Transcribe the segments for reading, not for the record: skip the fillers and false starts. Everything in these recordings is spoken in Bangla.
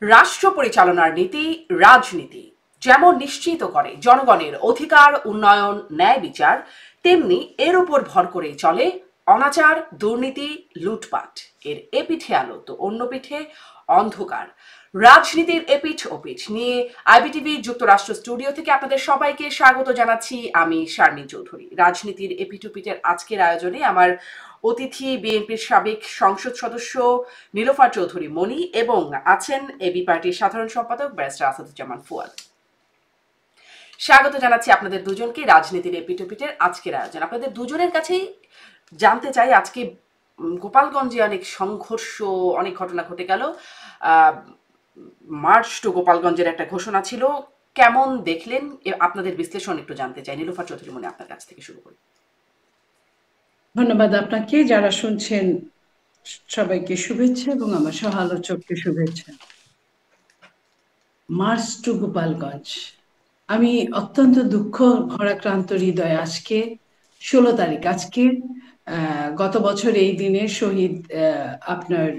রাষ্ট্র পরিচালনার নীতি রাজনীতি যেমন নিশ্চিত করে জনগণের অধিকার উন্নয়ন ন্যায় বিচার, তেমনি এর উপর ভর করেই চলে অনাচার দুর্নীতি লুটপাট। এর এপিঠে আলো তো অন্য পিঠে অন্ধকার। রাজনীতির এপিঠ ওপিঠ নিয়ে আইবিটিভি যুক্তরাষ্ট্র স্টুডিও থেকে আপনাদের সবাইকে স্বাগত জানাচ্ছি। আমি শারমিন চৌধুরী। রাজনীতির এপিঠ ওপিঠের আজকের আয়োজনে আমার অতিথি বিএনপির সাবেক সংসদ সদস্য নীলোফার চৌধুরী মনি এবং আছেন এবি পার্টির সাধারণ সম্পাদক ব্যারিস্টার আসাদুজ্জামান ফুয়াদ। স্বাগত জানাচ্ছি আপনাদের দুজনকে রাজনীতির এপিটোপিটের আজকের আয়োজন। আপনাদের দুজনের কাছেই জানতে চাই, আজকে গোপালগঞ্জে অনেক সংঘর্ষ, অনেক ঘটনা ঘটে গেল। মার্চ টু গোপালগঞ্জের একটা ঘোষণা ছিল, কেমন দেখলেন? আপনাদের বিশ্লেষণ একটু জানতে চাই। নীলোফার চৌধুরী মনি, আপনার কাছ থেকে শুরু করি। ধন্যবাদ আপনাকে। যারা শুনছেন সবাইকে শুভেচ্ছা এবং আমার সহ আলোচককে শুভেচ্ছা। মার্চ টু গোপালগঞ্জ, আমি অত্যন্ত দুঃখ ভরাক্রান্ত হৃদয় আজকে 16 তারিখ, আজকে গত বছর এই দিনে শহীদ আপনার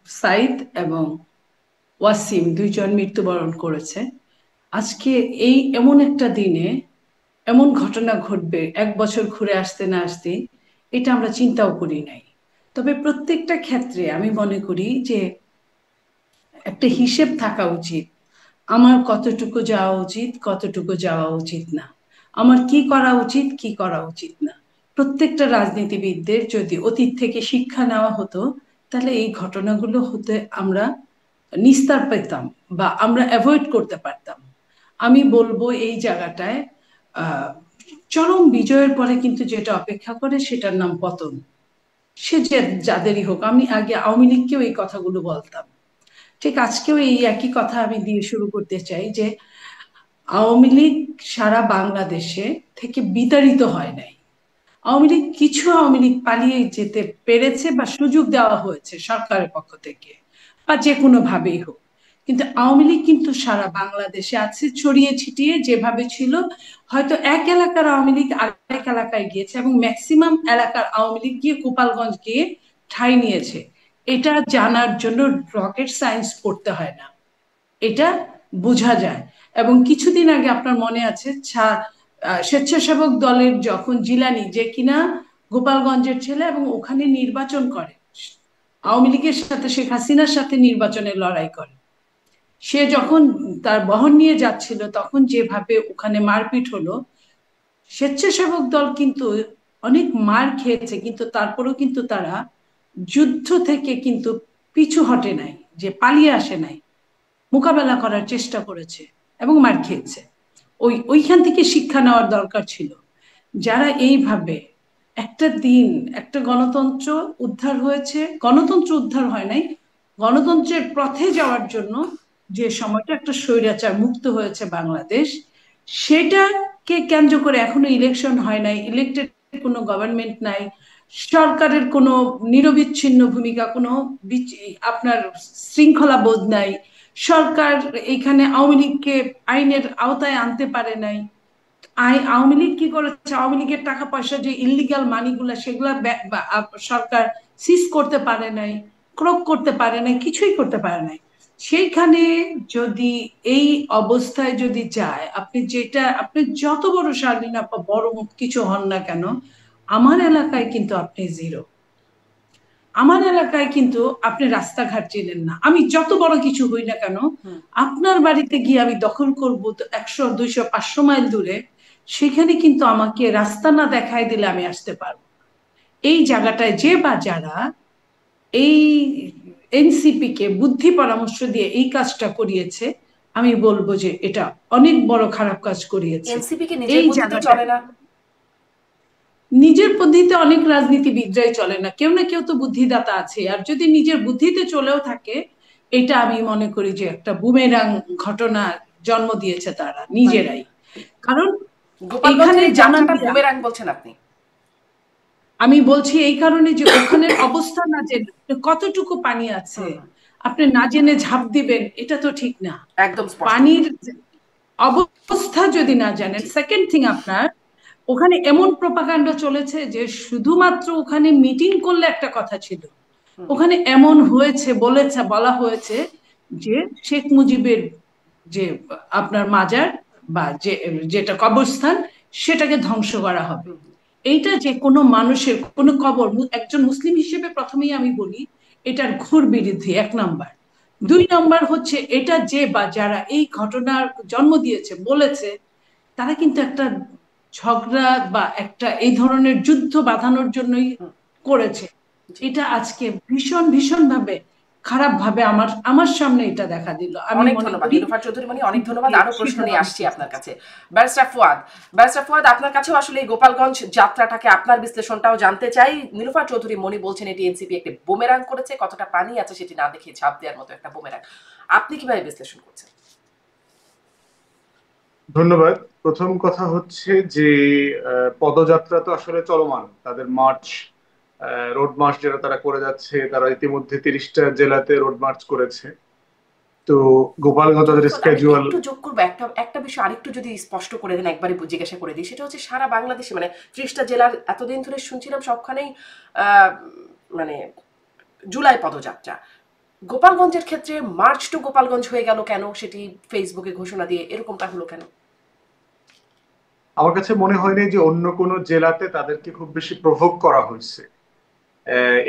সাইদ এবং ওয়াসিম দুইজন মৃত্যুবরণ করেছে। আজকে এই এমন একটা দিনে এমন ঘটনা ঘটবে, এক বছর ঘুরে আসতে না আসতে, এটা আমরা চিন্তাও করি নাই। তবে প্রত্যেকটা ক্ষেত্রে আমি মনে করি যে একটা হিসেব থাকা উচিত। আমার কতটুকু যাওয়া উচিত, কতটুকু যাওয়া উচিত না, আমার কি করা উচিত, কি করা উচিত না। প্রত্যেকটা রাজনীতিবিদদের যদি অতীত থেকে শিক্ষা নেওয়া হতো, তাহলে এই ঘটনাগুলো হতে আমরা নিস্তার পেতাম বা আমরা অ্যাভয়েড করতে পারতাম। আমি বলবো এই জায়গাটায় চরম বিজয়ের পরে কিন্তু যেটা অপেক্ষা করে সেটার নাম পতন। সে যে যাদেরই হোক, আমি আগে আওয়ামী লীগকেও এই কথাগুলো বলতাম, ঠিক আজকেও এই একই কথা আমি দিয়ে শুরু করতে চাই যে আওয়ামী লীগ সারা বাংলাদেশে থেকে বিতাড়িত হয় নাই। আওয়ামী লীগ কিছু আওয়ামী লীগ পালিয়ে যেতে পেরেছে বা সুযোগ দেওয়া হয়েছে সরকারের পক্ষ থেকে বা যে কোনো ভাবেই হোক, কিন্তু আওয়ামী লীগ কিন্তু সারা বাংলাদেশে আছে ছড়িয়ে ছিটিয়ে। যেভাবে ছিল, হয়তো এক এলাকার আওয়ামী লীগ আরেক এলাকায় গিয়েছে এবং ম্যাক্সিমাম এলাকার আওয়ামী লীগ গিয়ে গোপালগঞ্জ গিয়ে ঠাঁই নিয়েছে। এটা জানার জন্য রকেট সায়েন্স পড়তে হয় না, এটা বোঝা যায়। এবং কিছুদিন আগে আপনার মনে আছে স্বেচ্ছাসেবক দলের যখন জিলানি, যে কিনা গোপালগঞ্জের ছেলে এবং ওখানে নির্বাচন করে, আওয়ামী লীগের সাথে শেখ হাসিনার সাথে নির্বাচনের লড়াই করে, সে যখন তার বহন নিয়ে যাচ্ছিল তখন যেভাবে ওখানে মারপিট হলো, স্বেচ্ছাসেবক দল কিন্তু অনেক মার খেয়েছে, কিন্তু তারপরেও কিন্তু তারা যুদ্ধ থেকে কিন্তু পিছু হটে নাই, যে পালিয়ে আসে নাই, মোকাবেলা করার চেষ্টা করেছে এবং মার খেয়েছে। ওইখান থেকে শিক্ষা নেওয়ার দরকার ছিল। যারা এইভাবে একটা দিন একটা গণতন্ত্র উদ্ধার হয়েছে, গণতন্ত্র উদ্ধার হয় নাই, গণতন্ত্রের পথে যাওয়ার জন্য যে সময়টা একটা স্বৈরাচার মুক্ত হয়েছে বাংলাদেশ, সেটাকে কেন্দ্র করে এখনো ইলেকশন হয় নাই, ইলেক্টেড কোনো গভর্নমেন্ট নাই, সরকারের কোনো নিরবিচ্ছিন্ন ভূমিকা, কোনো আপনার শৃঙ্খলা বোধ নাই, সরকার এখানে আওয়ামী লীগকে আইনের আওতায় আনতে পারে নাই। আওয়ামী লীগ কি করেছে, আওয়ামী লীগের টাকা পয়সা যে ইলিগাল মানিগুলা সেগুলা সরকার সিজ করতে পারে নাই, ক্রোক করতে পারে নাই, কিছুই করতে পারে নাই। সেইখানে যদি এই অবস্থায় যদি যায়, আপনি যত বড় স্বাধীন বড় কিছু হন না কেন, আমার এলাকায় কিন্তু আপনি জিরো। আমার এলাকায় কিন্তু আপনি রাস্তাঘাট চেনেন না। আমি যত বড় কিছু হই না কেন, আপনার বাড়িতে গিয়ে আমি দখল করবো 100 200 500 মাইল দূরে, সেখানে কিন্তু আমাকে রাস্তা না দেখায় দিলে আমি আসতে পারবো। এই জায়গাটায় যে বা যারা এই এনসিপি কে বুদ্ধি পরামর্শ দিয়ে এই কাজটা করিয়েছে, আমি বলবো যে এটা অনেক বড় খারাপ কাজ করিয়েছে। এনসিপি কি নিজের এই বুদ্ধিতে জায়গাটা চলে না? নিজের বুদ্ধিতে অনেক রাজনীতিবিদরাই চলে না, কেউ না কেউ তো বুদ্ধিদাতা আছে। আর যদি নিজের বুদ্ধিতে চলেও থাকে, এটা আমি মনে করি যে একটা বুমেরাং ঘটনা জন্ম দিয়েছে তারা নিজেরাই। কারণ এখানে গোপালগঞ্জের এই জানান যাত্রাটা দিয়া, বুমেরাং বলছেন আপনি? আমি বলছি এই কারণে যে ওখানের অবস্থা না জেনে কতটুকু পানি আছে আপনি না জেনে ঝাঁপ দিবেন, এটা তো ঠিক না। একদম স্পষ্ট। পানির অবস্থা যদি না জানেন, জি। সেকেন্ড থিং, আপনার ওখানে এমন প্রপাগান্ডা চলেছে যে শুধুমাত্র ওখানে মিটিং করলে একটা কথা ছিল, ওখানে এমন হয়েছে বলা হয়েছে যে শেখ মুজিবের যে আপনার মাজার বা যেটা কবরস্থান সেটাকে ধ্বংস করা হবে। এইটা যে কোনো মানুষের কোনো কবর, একজন মুসলিম হিসেবে প্রথমেই আমি বলি এটার ঘোর বিরোধী, 1 নাম্বার। 2 নাম্বার হচ্ছে এটা যে বা যারা এই ঘটনার জন্ম দিয়েছে বলেছে তারা কিন্তু একটা ঝগড়া বা একটা এই ধরনের যুদ্ধ বাঁধানোর জন্যই করেছে। এটা আজকে ভীষণ ভীষণ ভাবে খারাপ ভাবে আমার আমার সামনে এটা দেখা দিল। আমি অনেক মনে ধন্যবাদ করি নীলুফার চৌধুরী মনি, অনেক ধন্যবাদ। আরো প্রশ্ন নিয়ে আসছি আপনার কাছে। ব্যারিস্টার ফুয়াদ, আপনার কাছেও আসলে এই গোপালগঞ্জ যাত্রাটাকে আপনার বিশ্লেষণটাও জানতে চাই। নীলুফার চৌধুরী মনি বলছেন এটি এনসিপি একটি বুমেরাং করেছে, কতটা পানি আছে সেটি না দেখে ঝাঁপ দেওয়ার মতো একটা বুমেরাং। আপনি কিভাবে বিশ্লেষণ করছেন? ধন্যবাদ। প্রথম কথা হচ্ছে যে পদযাত্রা তো আসলে চলমান, তাদের মার্চ, রোড মার্চ যেটা তারা করে যাচ্ছে, তারা ইতিমধ্যে 30টা জেলাতে রোড মার্চ করেছে। তো গোপালগঞ্জ তাদের স্কেজুয়াল। একটু যোগ করবো, একটা বিষয় আরেকটু যদি স্পষ্ট করে দেন, একবারে জিজ্ঞাসা করে দিই, সেটা হচ্ছে সারা বাংলাদেশে মানে 30টা জেলার এতদিন ধরে শুনছিলাম সবখানেই মানে জুলাই পদযাত্রা, গোপালগঞ্জের ক্ষেত্রে মার্চ টু গোপালগঞ্জ হয়ে গেল কেন? সেটি ফেসবুকে ঘোষণা দিয়ে এরকমটা হলো কেন? আমার কাছে মনে হয়নি যে অন্য কোনো জেলাতে তাদেরকে খুব বেশি প্রভোগ করা হয়েছে।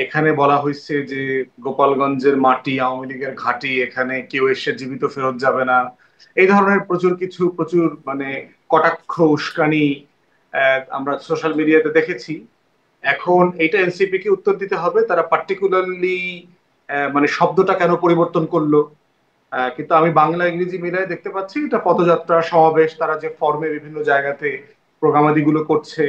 এখানে বলা হয়েছে যে গোপালগঞ্জের মাটি আওয়ামী লীগের ঘাঁটি, এখানে কেউ এসে জীবিত ফেরত যাবে না, এই ধরনের প্রচুর মানে কটাক্ষ, উস্কানি আমরা সোশ্যাল মিডিয়াতে দেখেছি। এখন এইটা এনসিপি কে উত্তর দিতে হবে, তারা পার্টিকুলারলি মানে শব্দটা কেন পরিবর্তন করলো। কিন্তু আমি বাংলা ইংরেজি মিলাই দেখতে পাচ্ছি এটা পদযাত্রা, সমাবেশ, তারা যে ফর্মে বিভিন্ন জায়গাতে প্রোগ্রামাদি গুলো করছে।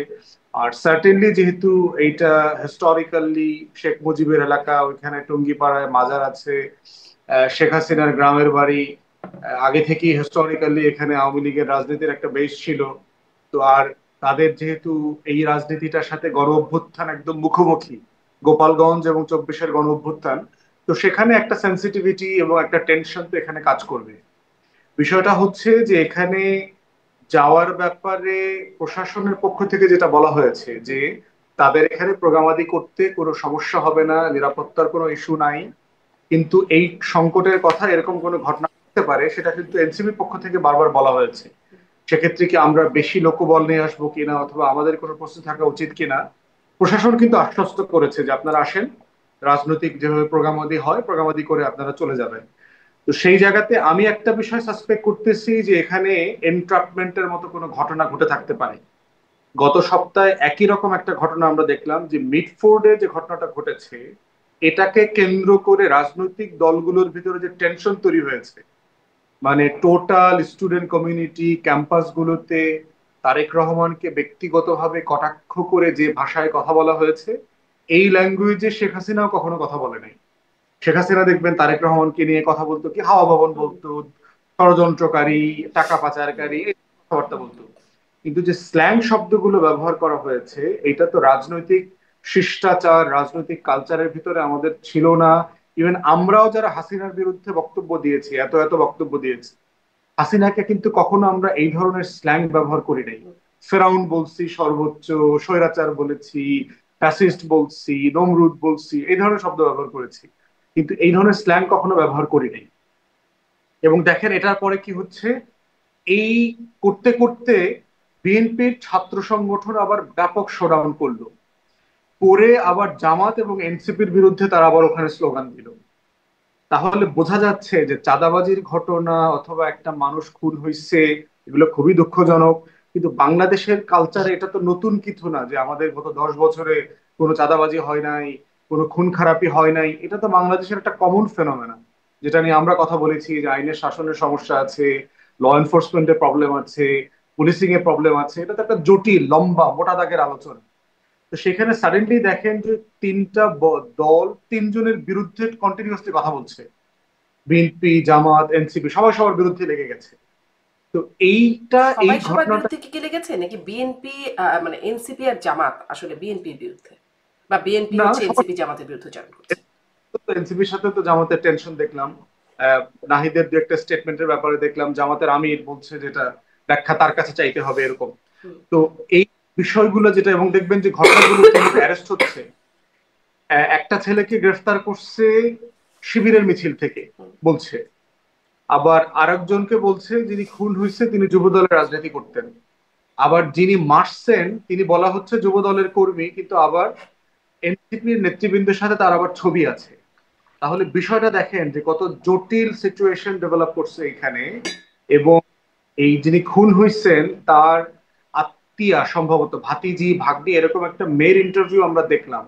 আর সার্টেনলি যেহেতু এইটা হিস্টোরিক্যালি শেখ মুজিবের এলাকা, ওইখানে টুঙ্গিপাড়ায় মাজার আছে, শেখ হাসিনার গ্রামের বাড়ি, আগে থেকেই হিস্টোরিক্যালি এখানে আওয়ামী লীগের রাজনীতির একটা বেশ ছিল। তো আর তাদের যেহেতু এই রাজনীতিটার সাথে গণ অভ্যুত্থান একদম মুখোমুখি, গোপালগঞ্জ এবং 24-এর গণ অভ্যুত্থান, তো সেখানে একটা সেন্সিটিভিটি এবং একটা টেনশন তো এখানে কাজ করবে। বিষয়টা হচ্ছে যে এখানে যাওয়ার ব্যাপারে প্রশাসনের পক্ষ থেকে যেটা বলা হয়েছে যে তাদের এখানে প্রোগ্রামাদি করতে কোনো সমস্যা হবে না, নিরাপত্তার কোনো ইস্যু নাই। কিন্তু এই সংকটের কথা, এরকম কোনো ঘটনা ঘটতে পারে, সেটা কিন্তু এনসিবির পক্ষ থেকে বারবার বলা হয়েছে। সেক্ষেত্রে কি আমরা বেশি লোকবল নিয়ে আসবো কিনা, অথবা আমাদের কোনো প্রস্তুতি থাকা উচিত কিনা, প্রশাসন কিন্তু আশ্বস্ত করেছে যে আপনারা আসেন, রাজনৈতিক যেভাবে প্রোগ্রামাদি হয় প্রোগ্রামাদি করে আপনারা চলে যাবেন। তো সেই জায়গাতে আমি একটা বিষয় সাসপেক্ট করতেছি যে এখানে এনট্রাপমেন্টের মতো কোনো ঘটনা ঘটে থাকতে পারে। গত সপ্তাহে একই রকম একটা ঘটনা আমরা দেখলাম, যে মিডফোর্ডে যে ঘটনাটা ঘটেছে, এটাকে কেন্দ্র করে রাজনৈতিক দলগুলোর ভিতরে যে টেনশন তৈরি হয়েছে, মানে টোটাল স্টুডেন্ট কমিউনিটি ক্যাম্পাসগুলোতে তারেক রহমানকে ব্যক্তিগতভাবে কটাক্ষ করে যে ভাষায় কথা বলা হয়েছে, এই ল্যাঙ্গুয়েজে শেখ হাসিনাও কখনো কথা বলে নাই। শেখ হাসিনা দেখবেন তারেক রহমানকে নিয়ে কথা বলতো কি হাওয়া ভবন বলতো, ষড়যন্ত্রকারী, টাকা পাচারকারী, এই কথাবার্তা বলতো। কিন্তু যে স্ল্যাং শব্দগুলো ব্যবহার করা হয়েছে, এটা তো রাজনৈতিক শিষ্টাচার, রাজনৈতিক কালচারের ভিতরে আমাদের ছিল না। ইভেন আমরাও যারা হাসিনার বিরুদ্ধে বক্তব্য দিয়েছি, এত এত বক্তব্য দিয়েছি, হাসিনাকে কিন্তু কখনো আমরা এই ধরনের স্ল্যাং ব্যবহার করি নাই। ফেরাউন বলছি, সর্বোচ্চ স্বৈরাচার বলেছি, ফ্যাসিস্ট বলছি, নমরুদ বলছি, এই ধরনের শব্দ ব্যবহার করেছি, কিন্তু এই ধরনের স্ল্যাং কখনো ব্যবহার করি নাই। এবং দেখেন এটার পরে কি হচ্ছে, এই করতে করতে বিএনপির ছাত্র সংগঠন আবার ব্যাপক শোডাউন করলো, করে আবার জামাত এবং এনসিপির বিরুদ্ধে তারা আবার ওখানে স্লোগান দিল। তাহলে বোঝা যাচ্ছে যে চাঁদাবাজির ঘটনা অথবা একটা মানুষ খুন হয়েছে, এগুলো খুবই দুঃখজনক। কিন্তু বাংলাদেশের কালচারে এটা তো নতুন কিছু না যে আমাদের গত 10 বছরে কোনো চাঁদাবাজি হয় নাই, কোনো খুন খারাপি হয় নাই। এটা তো বাংলাদেশের একটা কমন ফেনোমেনা, যেটা নিয়ে আমরা কথা বলেছি যে আইনের শাসনের সমস্যা আছে, ল এনফোর্সমেন্টের প্রবলেম আছে, পুলিশিং এর প্রবলেম আছে। এটা তো একটা জটিল, লম্বা, মোটা দাগের আলোচনা। তো সেখানে সাডেনলি দেখেন যে তিনটা দল তিনজনের বিরুদ্ধে কন্টিনিউয়াসলি কথা বলছে, বিএনপি, জামাত, এনসিপি, সবাই সবার বিরুদ্ধে লেগে গেছে। তো এইটা, এই সবাই সবার ঘটনাটা বিরুদ্ধে কি লেগেছে নাকি বিএনপি মানে এনসিপি আর জামাত আসলে বিএনপির বিরুদ্ধে, বা বিএনপি না, হচ্ছে সবার এনসিপি জামাতের বিরুদ্ধে জয়েন করছে? এনসিপির সাথে তো জামাতের টেনশন দেখলাম। নাহিদের দু একটা স্টেটমেন্টের ব্যাপারে দেখলাম জামাতের আমির বলছে যেটা ব্যাখ্যা তার কাছে চাইতে হবে এরকম। তো এই বিষয়গুলো যেটা, এবং দেখবেন যে ঘটনাগুলো কিভাবে অ্যারেস্ট হচ্ছে। একটা ছেলেকে গ্রেফতার করছে শিবিরের মিছিল থেকে বলছে, আবার আরেকজনকে বলছে যিনি খুন হয়েছে তিনি যুবদলের রাজনীতি করতেন, আবার যিনি মারছেন তিনি বলা হচ্ছে যুবদলের কর্মী, কিন্তু আবার এনসিপির নেতৃবৃন্দের সাথে তার আবার ছবি আছে। তাহলে বিষয়টা দেখেন যে কত জটিল সিচুয়েশন ডেভেলপ করছে এখানে। এবং এই যিনি খুন হয়েছেন তার আত্মীয়া, সম্ভবত ভাতিজি ভাগ্নি, এরকম একটা মেয়ের ইন্টারভিউ আমরা দেখলাম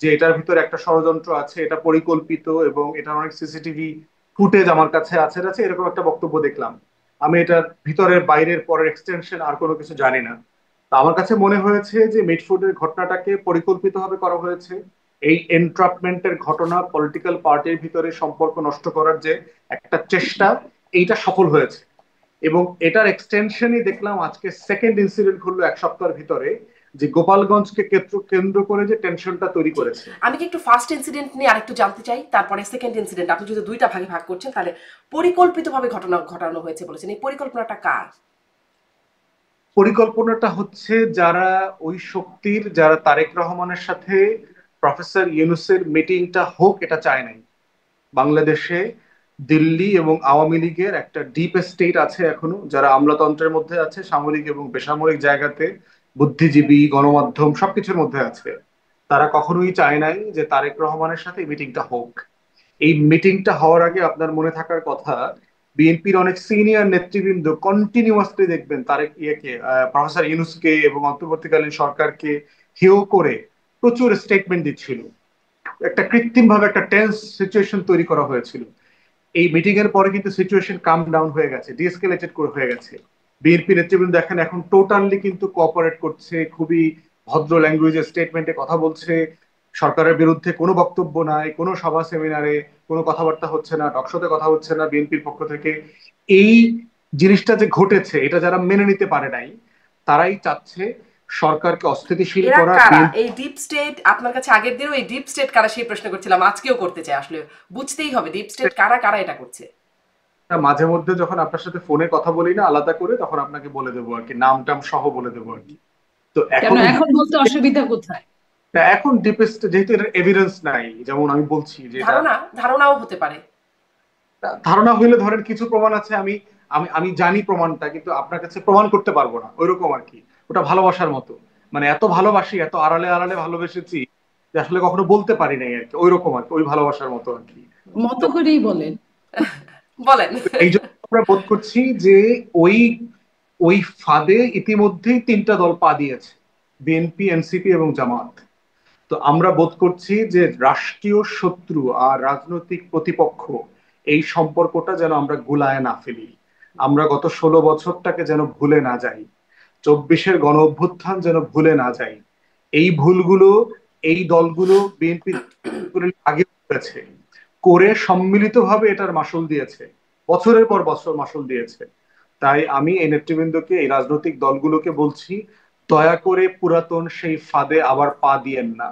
যে এটার ভিতরে একটা ষড়যন্ত্র আছে, এটা পরিকল্পিত এবং এটার অনেক সিসিটিভি ফুটেজ আমার কাছে আছে আছে, এরকম একটা বক্তব্য দেখলাম। আমি এটার ভিতরের বাইরের পরের এক্সটেনশন আর কোনো কিছু জানি না। তো আমার কাছে মনে হয়েছে যে মিটফুডের ঘটনাটাকে পরিকল্পিতভাবে করা হয়েছে। এই এন্ট্রাপমেন্টের ঘটনা, পলিটিক্যাল পার্টির ভিতরে সম্পর্ক নষ্ট করার যে একটা চেষ্টা, এইটা সফল হয়েছে। এবং এটার এক্সটেনশনই দেখলাম আজকে সেকেন্ড ইনসিডেন্ট ঘটলো এক সপ্তাহের ভিতরে, যে গোপালগঞ্জকে কেন্দ্র করে যে টেনশনটা তৈরি করেছে। আমি কি একটু ফার্স্ট ইনসিডেন্ট নিয়ে আরেকটু জানতে চাই, তারপরে সেকেন্ড ইনসিডেন্ট। আপনি যদি দুইটা ভাগে ভাগ করছেন তাহলে পরিকল্পিতভাবে ঘটনা ঘটানো হয়েছে বলেছেন, এই পরিকল্পনাটা কার? পরিকল্পনাটা হচ্ছে যারা ওই শক্তির, যারা তারেক রহমানের সাথে প্রফেসর ইউনূসের মিটিংটা হোক এটা চায় নাই। বাংলাদেশে দিল্লি এবং আওয়ামী লীগের একটা ডিপ স্টেট আছে এখনো, যারা আমলাতন্ত্রের মধ্যে আছে, সামরিক এবং বেসামরিক জায়গাতে, বুদ্ধিজীবী, গণমাধ্যম সবকিছুর মধ্যে আছে। তারা কখনোই চায় নাই যে তারেক রহমানের সাথে এই মিটিংটা হোক। এই মিটিংটা হওয়ার আগে আপনার মনে থাকার কথা, বিএনপির অনেক সিনিয়র নেতৃবৃন্দ কন্টিনিউয়াসলি দেখবেন তারেক প্রফেসর ইউনূসকে এবং অন্তর্বর্তীকালীন সরকারকে হেয় করে প্রচুর স্টেটমেন্ট দিচ্ছিল। একটা কৃত্রিম ভাবে একটা টেন্স সিচুয়েশন তৈরি করা হয়েছিল। এই মিটিং এর পরে কিন্তু সিচুয়েশন কাম ডাউন হয়ে গেছে, ডিএসকেলেটেড করে হয়ে গেছে। বিএনপি নেতৃবৃন্দ দেখেন এখন টোটালি কিন্তু কোঅপারেট করছে, খুবই ভদ্র ল্যাঙ্গুয়েজে স্টেটমেন্টে কথা বলছে। সরকারের বিরুদ্ধে কোনো বক্তব্য নাই, কোনো সভা সেমিনারে কোনো কথাবার্তা হচ্ছে না, টকশোতে কথা হচ্ছে না বিএনপির পক্ষ থেকে। এই জিনিসটা যে ঘটেছে এটা যারা মেনে নিতে পারে নাই, তারাই চাচ্ছে সরকারকে অস্থিতিশীল এরা করা। কারা? এই ডিপ স্টেট, আপনার কাছে আগের দিনও এই ডিপ স্টেট কারা সেই প্রশ্ন করছিলাম, আজকেও করতে চাই। আসলে বুঝতেই হবে ডিপ স্টেট কারা, কারা এটা করছে। মাঝে মধ্যে যখন আপনার সাথে ফোনে কথা বলি না আলাদা করে, তখন আপনাকে বলে দেবো আর কি, নাম টাম সহ বলে দেবো আর কি। তো কেন এখন এখন বলতে অসুবিধা কোথায়? এখন ডিপেস্ট যেহেতু এটার এভিডেন্স নাই, যেমন আমি বলছি যে এটা ধারণাও হতে পারে। ধারণা হইলে ধরেন কিছু প্রমাণ আছে, আমি আমি আমি জানি প্রমাণটা, কিন্তু আপনার কাছে প্রমাণ করতে পারবো না, ওইরকম আর কি। ওটা ভালোবাসার মতো, মানে এত ভালোবাসি, এত আড়ালে আড়ালে ভালোবেসেছি যে আসলে কখনো বলতে পারি নাই আর কি, ওইরকম আর কি, ওই ভালোবাসার মতো আর কি। মতো করেই বলেন। বলেন। এই জন্য আমরা বোধ করছি যে ওই ওই ফাঁদে ইতিমধ্যেই তিনটা দল পা দিয়েছে, বিএনপি, এনসিপি এবং জামাত। তো আমরা বোধ করছি যে রাষ্ট্রীয় শত্রু আর রাজনৈতিক প্রতিপক্ষ, এই সম্পর্কটা যেন আমরা গুলায় না ফেলি। আমরা গত 16 বছরটাকে যেন ভুলে না যাই, 24-এর গণ অভ্যুত্থান যেন ভুলে না যাই। এই ভুলগুলো এই দলগুলো বিএনপি আগে করেছে, করে সম্মিলিতভাবে এটার মাসুল দিয়েছে, বছরের পর বছর মাসুল দিয়েছে। তাই আমি এই নেতৃবৃন্দকে, এই রাজনৈতিক দলগুলোকে বলছি, দয়া করে পুরাতন সেই ফাঁদে আবার পা দিয়েন না।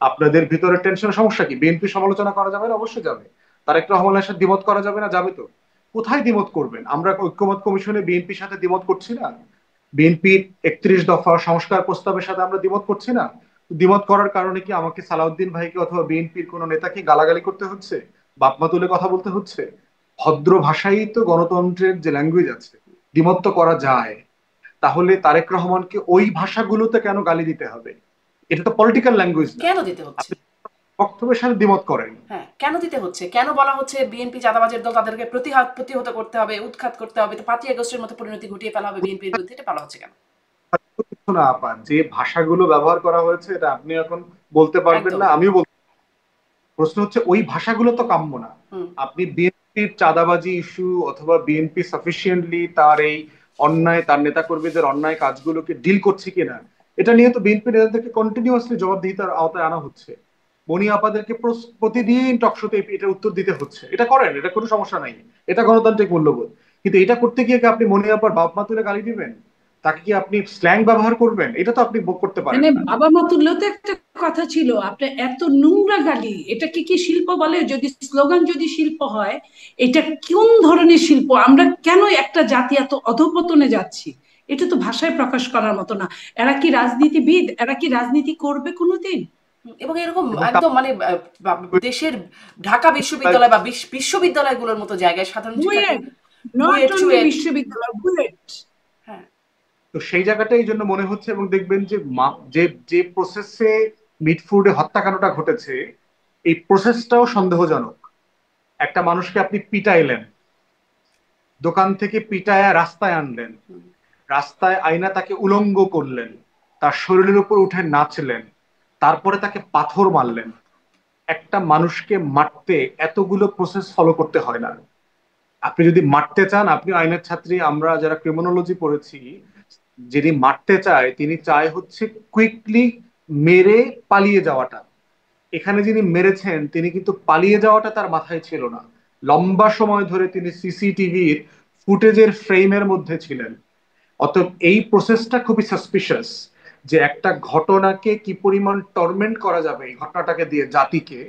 আপনাদের ভিতরে টেনশনের সমস্যা কি? বিএনপি সমালোচনা করা যাবে না? অবশ্যই যাবে। তারেক রহমানের সাথে দ্বিমত করা যাবে না? যাবে তো। কোথায় দ্বিমত করবেন? আমরা ঐক্যমত কমিশনে বিএনপির সাথে দ্বিমত করছি না? বিএনপির 31 দফা সংস্কার প্রস্তাবের সাথে আমরা দ্বিমত করছি না? দ্বিমত করার কারণে কি আমাকে সালাউদ্দিন ভাইকে অথবা বিএনপির কোন নেতাকে গালাগালি করতে হচ্ছে, বাপমা তুলে কথা বলতে হচ্ছে? ভদ্র ভাষাই তো গণতন্ত্রের যে ল্যাঙ্গুয়েজ আছে, দ্বিমত তো করা যায়। তাহলে তারেক রহমানকে ওই ভাষাগুলোতে কেন গালি দিতে হবে? এটা তো পলিটিক্যাল ল্যাঙ্গুয়েজ না। কেন দিতে হচ্ছে? বক্তব্যের সাথে দ্বিমত করেন। হ্যাঁ, কেন দিতে হচ্ছে? কেন বলা হচ্ছে বিএনপি চাঁদাবাজের দল, তাদেরকে প্রতিহত করতে হবে, উৎখাত করতে হবে, তো 5ই আগস্টের মতো পরিণতি ঘটিয়ে ফেলা হবে বিএনপির বিরুদ্ধে, এটা বলা হচ্ছে কেন? না আপা, যে ভাষাগুলো ব্যবহার করা হয়েছে এটা আপনি এখন বলতে পারবেন না, আমিও বলতে। প্রশ্ন হচ্ছে ওই ভাষাগুলো তো কাম্য না। আপনি বিএনপির চাঁদাবাজি ইস্যু অথবা বিএনপি সাফিসিয়েন্টলি তার এই অন্যায়, তার নেতাকর্মীদের অন্যায় কাজগুলোকে ডিল করছে কিনা, এটা নিয়ে তো বিএনপি নেতাদেরকে কন্টিনিউয়াসলি জবাবদিহিতার আওতায় আনা হচ্ছে। মনি আপাদেরকে প্রতিদিন টকশোতে এটা উত্তর দিতে হচ্ছে। এটা করেন, এটা কোনো সমস্যা নাই, এটা গণতান্ত্রিক মূল্যবোধ। কিন্তু এটা করতে গিয়ে কি আপনি মনি আপার বাপ মা তুলে গালি দিবেন? তাকে কি আপনি স্ল্যাং ব্যবহার করবেন? এটা তো আপনি করতে পারেন মানে না। বাবা মা তুললেও তো একটা কথা ছিল, আপনার এত নোংরা গালি, এটাকে কি শিল্প বলে? যদি স্লোগান যদি শিল্প হয়, এটা কোন ধরনের শিল্প? আমরা কেন একটা জাতি এত অধঃপতনে যাচ্ছি? এটা তো ভাষায় প্রকাশ করার মতো না। এরা কি রাজনীতিবিদ? এরা কি রাজনীতি করবে কোনোদিন? এবং এরকম এবং একদম মানে দেশের ঢাকা বিশ্ববিদ্যালয় বা বিশ্ববিদ্যালয়গুলোর মতো জায়গায় সাধারণ শিক্ষার্থী বুয়েট, নট বুয়েট অনলি চুয়েট, বিশ্ববিদ্যালয়, বুয়েট। হ্যাঁ তো সেই জায়গাটা এই জন্য মনে হচ্ছে, এবং দেখবেন যে যে যে প্রসেসে মিটফোর্ডে হত্যাকাণ্ডটা ঘটেছে, এই প্রসেসটাও সন্দেহজনক। একটা মানুষকে আপনি পিটাইলেন, দোকান থেকে পিটায়া রাস্তায় আনলেন, রাস্তায় আইনা তাকে উলঙ্গ করলেন, তার শরীরের উপর উঠে নাচলেন, তারপরে তাকে পাথর মারলেন। একটা মানুষকে মারতে এতগুলো প্রসেস ফলো করতে হয় না। আপনি যদি মারতে চান, আপনি আইনের ছাত্রী, আমরা যারা ক্রিমিনোলজি পড়েছি, যিনি মারতে চায় তিনি চায় হচ্ছে কুইকলি মেরে পালিয়ে যাওয়াটা। এখানে যিনি মেরেছেন তিনি কিন্তু পালিয়ে যাওয়াটা তার মাথায় ছিল না, লম্বা সময় ধরে তিনি সিসিটিভির ফুটেজের ফ্রেমের মধ্যে ছিলেন। অতএব এই প্রসেসটা খুবই সাসপিশিয়াস, যে একটা ঘটনাকে কি পরিমাণ টর্মেন্ট করা যাবে এই ঘটনাটাকে দিয়ে জাতিকে,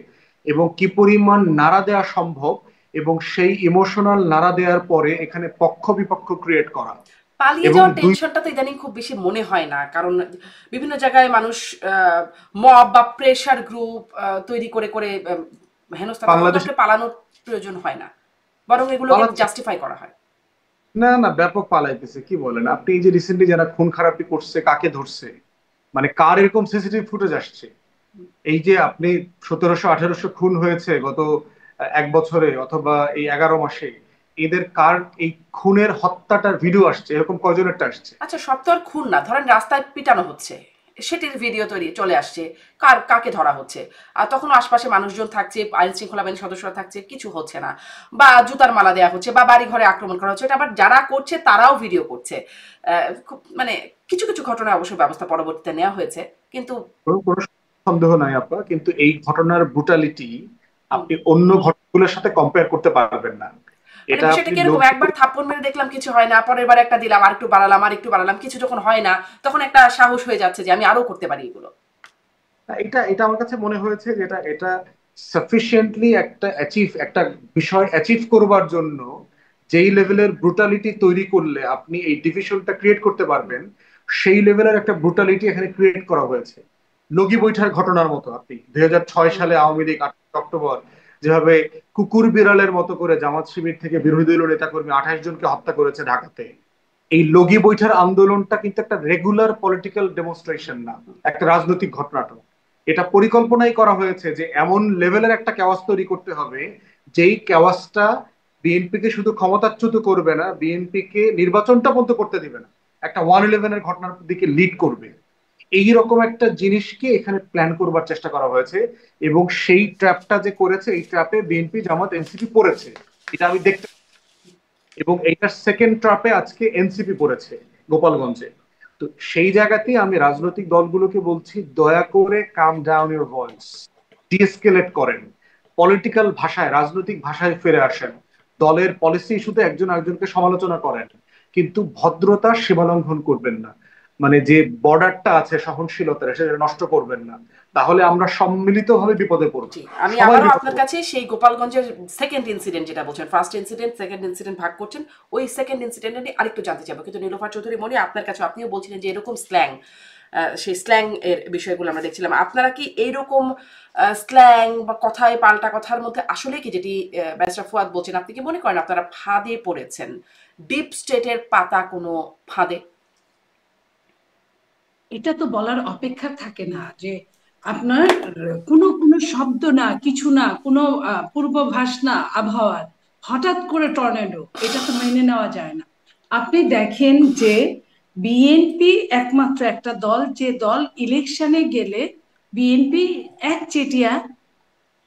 এবং কি পরিমাণ নাড়া দেওয়া সম্ভব, এবং সেই ইমোশনাল নাড়া দেওয়ার পরে এখানে পক্ষ বিপক্ষ ক্রিয়েট করা। পালিয়ে এবং যাওয়ার টেনশনটা তো ইদানিং খুব বেশি মনে হয় না, কারণ বিভিন্ন জায়গায় মানুষ মব বা প্রেশার গ্রুপ তৈরি করে করে হেনস্থা, তখন তো বাংলাদেশে আসলে পালানোর প্রয়োজন হয় না, বরং এগুলোকে পালাচ্ছে জাস্টিফাই করা হয়। না, না, ব্যাপক পালাইতেছে। কি বলেন আপনি? এই যে রিসেন্টলি যারা খুন খারাপি করছে, কাকে ধরছে, মানে কার এরকম সিসিটিভি ফুটেজ আসছে? এই যে আপনি 1700-1800 খুন হয়েছে গত 1 বছরে অথবা এই 11 মাসে, এদের কার এই খুনের হত্যাটার ভিডিও আসছে? এরকম কয়জনেরটা আসছে? আচ্ছা, সব তো আর খুন না, ধরেন রাস্তায় পিটানো হচ্ছে, সেটির ভিডিও তৈরি চলে আসছে, কাকে ধরা হচ্ছে, আর তখন আশপাশে মানুষজন থাকছে, আইন শৃঙ্খলা বাহিনীর সদস্যরা থাকছে, কিছু হচ্ছে না, বা জুতার মালা দেওয়া হচ্ছে, বা বাড়ি ঘরে আক্রমণ করা হচ্ছে, এটা আবার যারা করছে তারাও ভিডিও করছে। খুব মানে কিছু কিছু ঘটনায় অবশ্য ব্যবস্থা পরবর্তীতে নেওয়া হয়েছে, কিন্তু কোনো কোনো সন্দেহ নাই আপা, কিন্তু এই ঘটনার ব্রুটালিটি হুম, আপনি অন্য ঘটনাগুলোর সাথে কম্পেয়ার করতে পারবেন না। মানে এটা বিষয়টা আপনি কিরকম, একবার থাপ্পড় মেরে দেখলাম কিছু হয় না, পরের বার একটা দিলাম, আর একটু বাড়ালাম, আর একটু বাড়ালাম, কিছু যখন হয় না তখন একটা সাহস হয়ে যাচ্ছে যে আমি আরো করতে পারি এগুলো। এটা এটা আমার কাছে মনে হয়েছে যে এটা এটা সাফিসিয়েন্টলি একটা বিষয় অ্যাচিভ করবার জন্য যেই লেভেলের ব্রুটালিটি তৈরি করলে আপনি এই ডিভিশনটা ক্রিয়েট করতে পারবেন, সেই লেভেলের একটা ব্রুটালিটি এখানে ক্রিয়েট করা হয়েছে। লগি বৈঠার ঘটনার মতো, আপনি 2006 সালে আওয়ামী লীগ 28 অক্টোবর যেভাবে কুকুর বিড়ালের মতো করে জামাত শিবির থেকে বিরোধী দলীয় নেতাকর্মী 28 জনকে হত্যা করেছে ঢাকাতে, এই লগি বৈঠার আন্দোলনটা কিন্তু একটা রেগুলার পলিটিক্যাল ডেমনস্ট্রেশন না, একটা রাজনৈতিক ঘটনাটা। এটা পরিকল্পনাই করা হয়েছে যে এমন লেভেলের একটা কেওয়াস তৈরি করতে হবে, যেই কেওয়াসটা বিএনপিকে শুধু ক্ষমতাচ্যুত করবে না, বিএনপিকে নির্বাচনটা পর্যন্ত করতে দিবে না, একটা 111-এর ঘটনার দিকে লিড করবে। এইরকম একটা জিনিসকে এখানে প্ল্যান করবার চেষ্টা করা হয়েছে, এবং সেই ট্র্যাপটা যে করেছে, এই ট্র্যাপে বিএনপি, জামাত, এনসিপি পড়েছে, এটা আমি দেখতে। এবং এইটার সেকেন্ড ট্র্যাপে আজকে এনসিপি পড়েছে গোপালগঞ্জে। তো সেই জায়গাতেই আমি রাজনৈতিক দলগুলোকে বলছি, দয়া করে কাম ডাউন ইউর ভয়েস, ডিএসকেলেট করেন, পলিটিক্যাল ভাষায়, রাজনৈতিক ভাষায় ফিরে আসেন, দলের পলিসি ইস্যুতে একজন আরেকজনকে সমালোচনা করেন, কিন্তু ভদ্রতার সীমালঙ্ঘন করবেন না। মানে যে বর্ডারটা আছে সহনশীলতার, সেটা নষ্ট করবেন না, তাহলে আমরা সম্মিলিতভাবে বিপদে পড়বো, জি, আমি সবাই আবারও বিপদে আপনার পড়বো। কাছে সেই গোপালগঞ্জের সেকেন্ড ইনসিডেন্ট যেটা বলছেন, ফার্স্ট ইনসিডেন্ট সেকেন্ড ইনসিডেন্ট ভাগ করছেন, ওই সেকেন্ড ইনসিডেন্ট নিয়ে আরেকটু জানতে চাইবো। কিন্তু নীলোফার চৌধুরী মনি, আপনার কাছে, আপনিও বলছিলেন যে এরকম স্ল্যাং, সেই স্ল্যাং এর বিষয়গুলো আমরা দেখছিলাম, আপনারা কি এইরকম স্ল্যাং বা কথায় পাল্টা কথার মধ্যে আসলে কি, যেটি ব্যারিস্টার ফুয়াদ বলছেন, আপনি কি মনে করেন আপনারা ফাঁদে পড়েছেন, ডিপ স্টেটের পাতা কোনো ফাঁদে? এটা তো বলার অপেক্ষা থাকে না যে আপনার কোনো কোনো শব্দ না, কিছু না, কোনো পূর্বাভাস না আবহাওয়ার, হঠাৎ করে টর্নেডো, এটা তো মেনে নেওয়া যায় না। আপনি দেখেন যে বিএনপি একমাত্র একটা দল, যে দল ইলেকশনে গেলে বিএনপি একচেটিয়া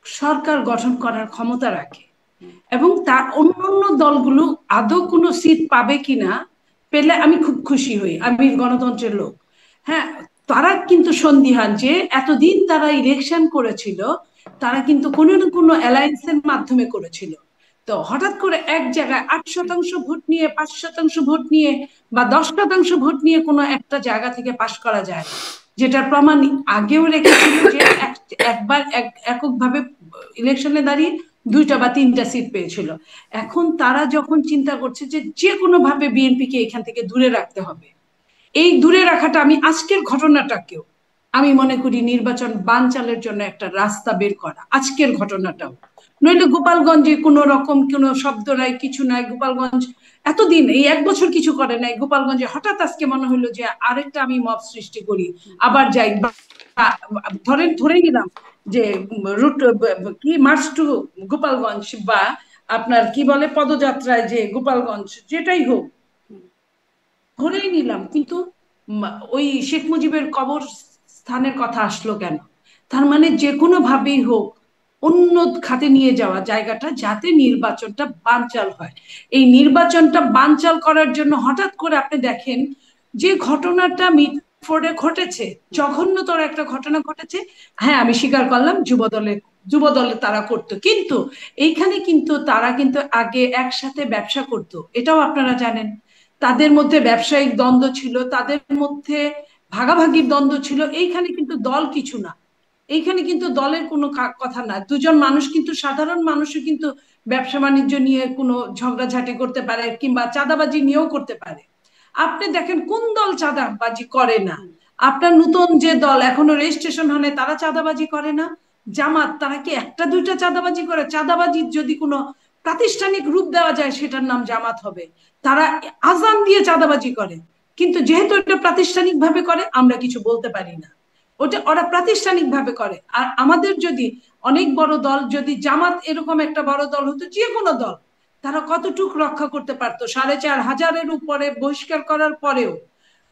সরকার গঠন করার ক্ষমতা রাখে, এবং তার অন্যান্য দলগুলো আদৌ কোনো সিট পাবে কিনা, পেলে আমি খুব খুশি হই, আমি গণতন্ত্রের লোক। হ্যাঁ, তারা কিন্তু সন্দিহান যে এতদিন তারা ইলেকশন করেছিল, তারা কিন্তু কোনো না কোনো অ্যালায়েন্সের মাধ্যমে করেছিল। তো হঠাৎ করে এক জায়গায় 8% ভোট নিয়ে, 5% ভোট নিয়ে, বা 10% ভোট নিয়ে কোনো একটা জায়গা থেকে পাশ করা যায় না, যেটার প্রমাণ আগেও রেখেছিল যে একবার এককভাবে ইলেকশনে দাঁড়িয়ে 2টা বা 3টা সিট পেয়েছিল। এখন তারা যখন চিন্তা করছে যে যে কোনো ভাবে বিএনপিকে এখান থেকে দূরে রাখতে হবে, এই দূরে রাখাটা, আমি আজকের ঘটনাটাকেও আমি মনে করি নির্বাচন বানচালের জন্য একটা রাস্তা বের করা, আজকের ঘটনাটাও। নইলে গোপালগঞ্জে কোনো রকম কোনো শব্দ নাই, কিছু নাই। গোপালগঞ্জ এতদিন এই 1 বছর কিছু করে নাই। গোপালগঞ্জে হঠাৎ আজকে মনে হলো যে আরেকটা আমি মব সৃষ্টি করি, আবার যাই। ধরে নিলাম যে রুট কি মার্চ টু গোপালগঞ্জ, বা আপনার কি বলে পদযাত্রায় যে গোপালগঞ্জ, যেটাই হোক ধরেই নিলাম, কিন্তু ওই শেখ মুজিবের কবর স্থানের কথা আসলো কেন? তার মানে যে কোনো ভাবেই হোক অন্য খাতে নিয়ে যাওয়া জায়গাটা, যাতে নির্বাচনটা বানচাল হয়। এই নির্বাচনটা বানচাল করার জন্য হঠাৎ করে আপনি দেখেন যে ঘটনাটা মিটফোর্ডে ঘটেছে, জঘন্যতর একটা ঘটনা ঘটেছে। হ্যাঁ, আমি স্বীকার করলাম যুবদলে তারা করতো, কিন্তু এইখানে কিন্তু তারা কিন্তু আগে একসাথে ব্যবসা করতো, এটাও আপনারা জানেন। তাদের মধ্যে ব্যবসায়িক দ্বন্দ্ব ছিল, তাদের মধ্যে ভাগাভাগির দ্বন্দ্ব ছিল। এইখানে কিন্তু দল কিছু না, এইখানে কিন্তু দলের কোনো কথা না। দুজন মানুষ কিন্তু, সাধারণ মানুষও কিন্তু ব্যবসা বাণিজ্য নিয়ে কোনো ঝগড়াঝাটি করতে পারে, কিংবা চাঁদাবাজি নিয়েও করতে পারে। আপনি দেখেন কোন দল চাঁদাবাজি করে না? আপনার নতুন যে দল এখনো রেজিস্ট্রেশন হলে, তারা চাঁদাবাজি করে না? জামাত, তারা কি একটা দুইটা চাঁদাবাজি করে? চাঁদাবাজির যদি কোনো প্রাতিষ্ঠানিক রূপ দেওয়া যায়, সেটার নাম জামাত হবে। তারা আজান দিয়ে চাঁদাবাজি করে, কিন্তু যেহেতু এটা প্রাতিষ্ঠানিক ভাবে করে, আমরা কিছু বলতে পারি না। ওরা প্রাতিষ্ঠানিক ভাবে করে। আর আমাদের যদি অনেক বড় দল, যদি জামাত এরকম একটা বড় দল হতো, যে কোনো দল, তারা কতটুকু রক্ষা করতে পারতো? 4,500-এর উপরে বহিষ্কার করার পরেও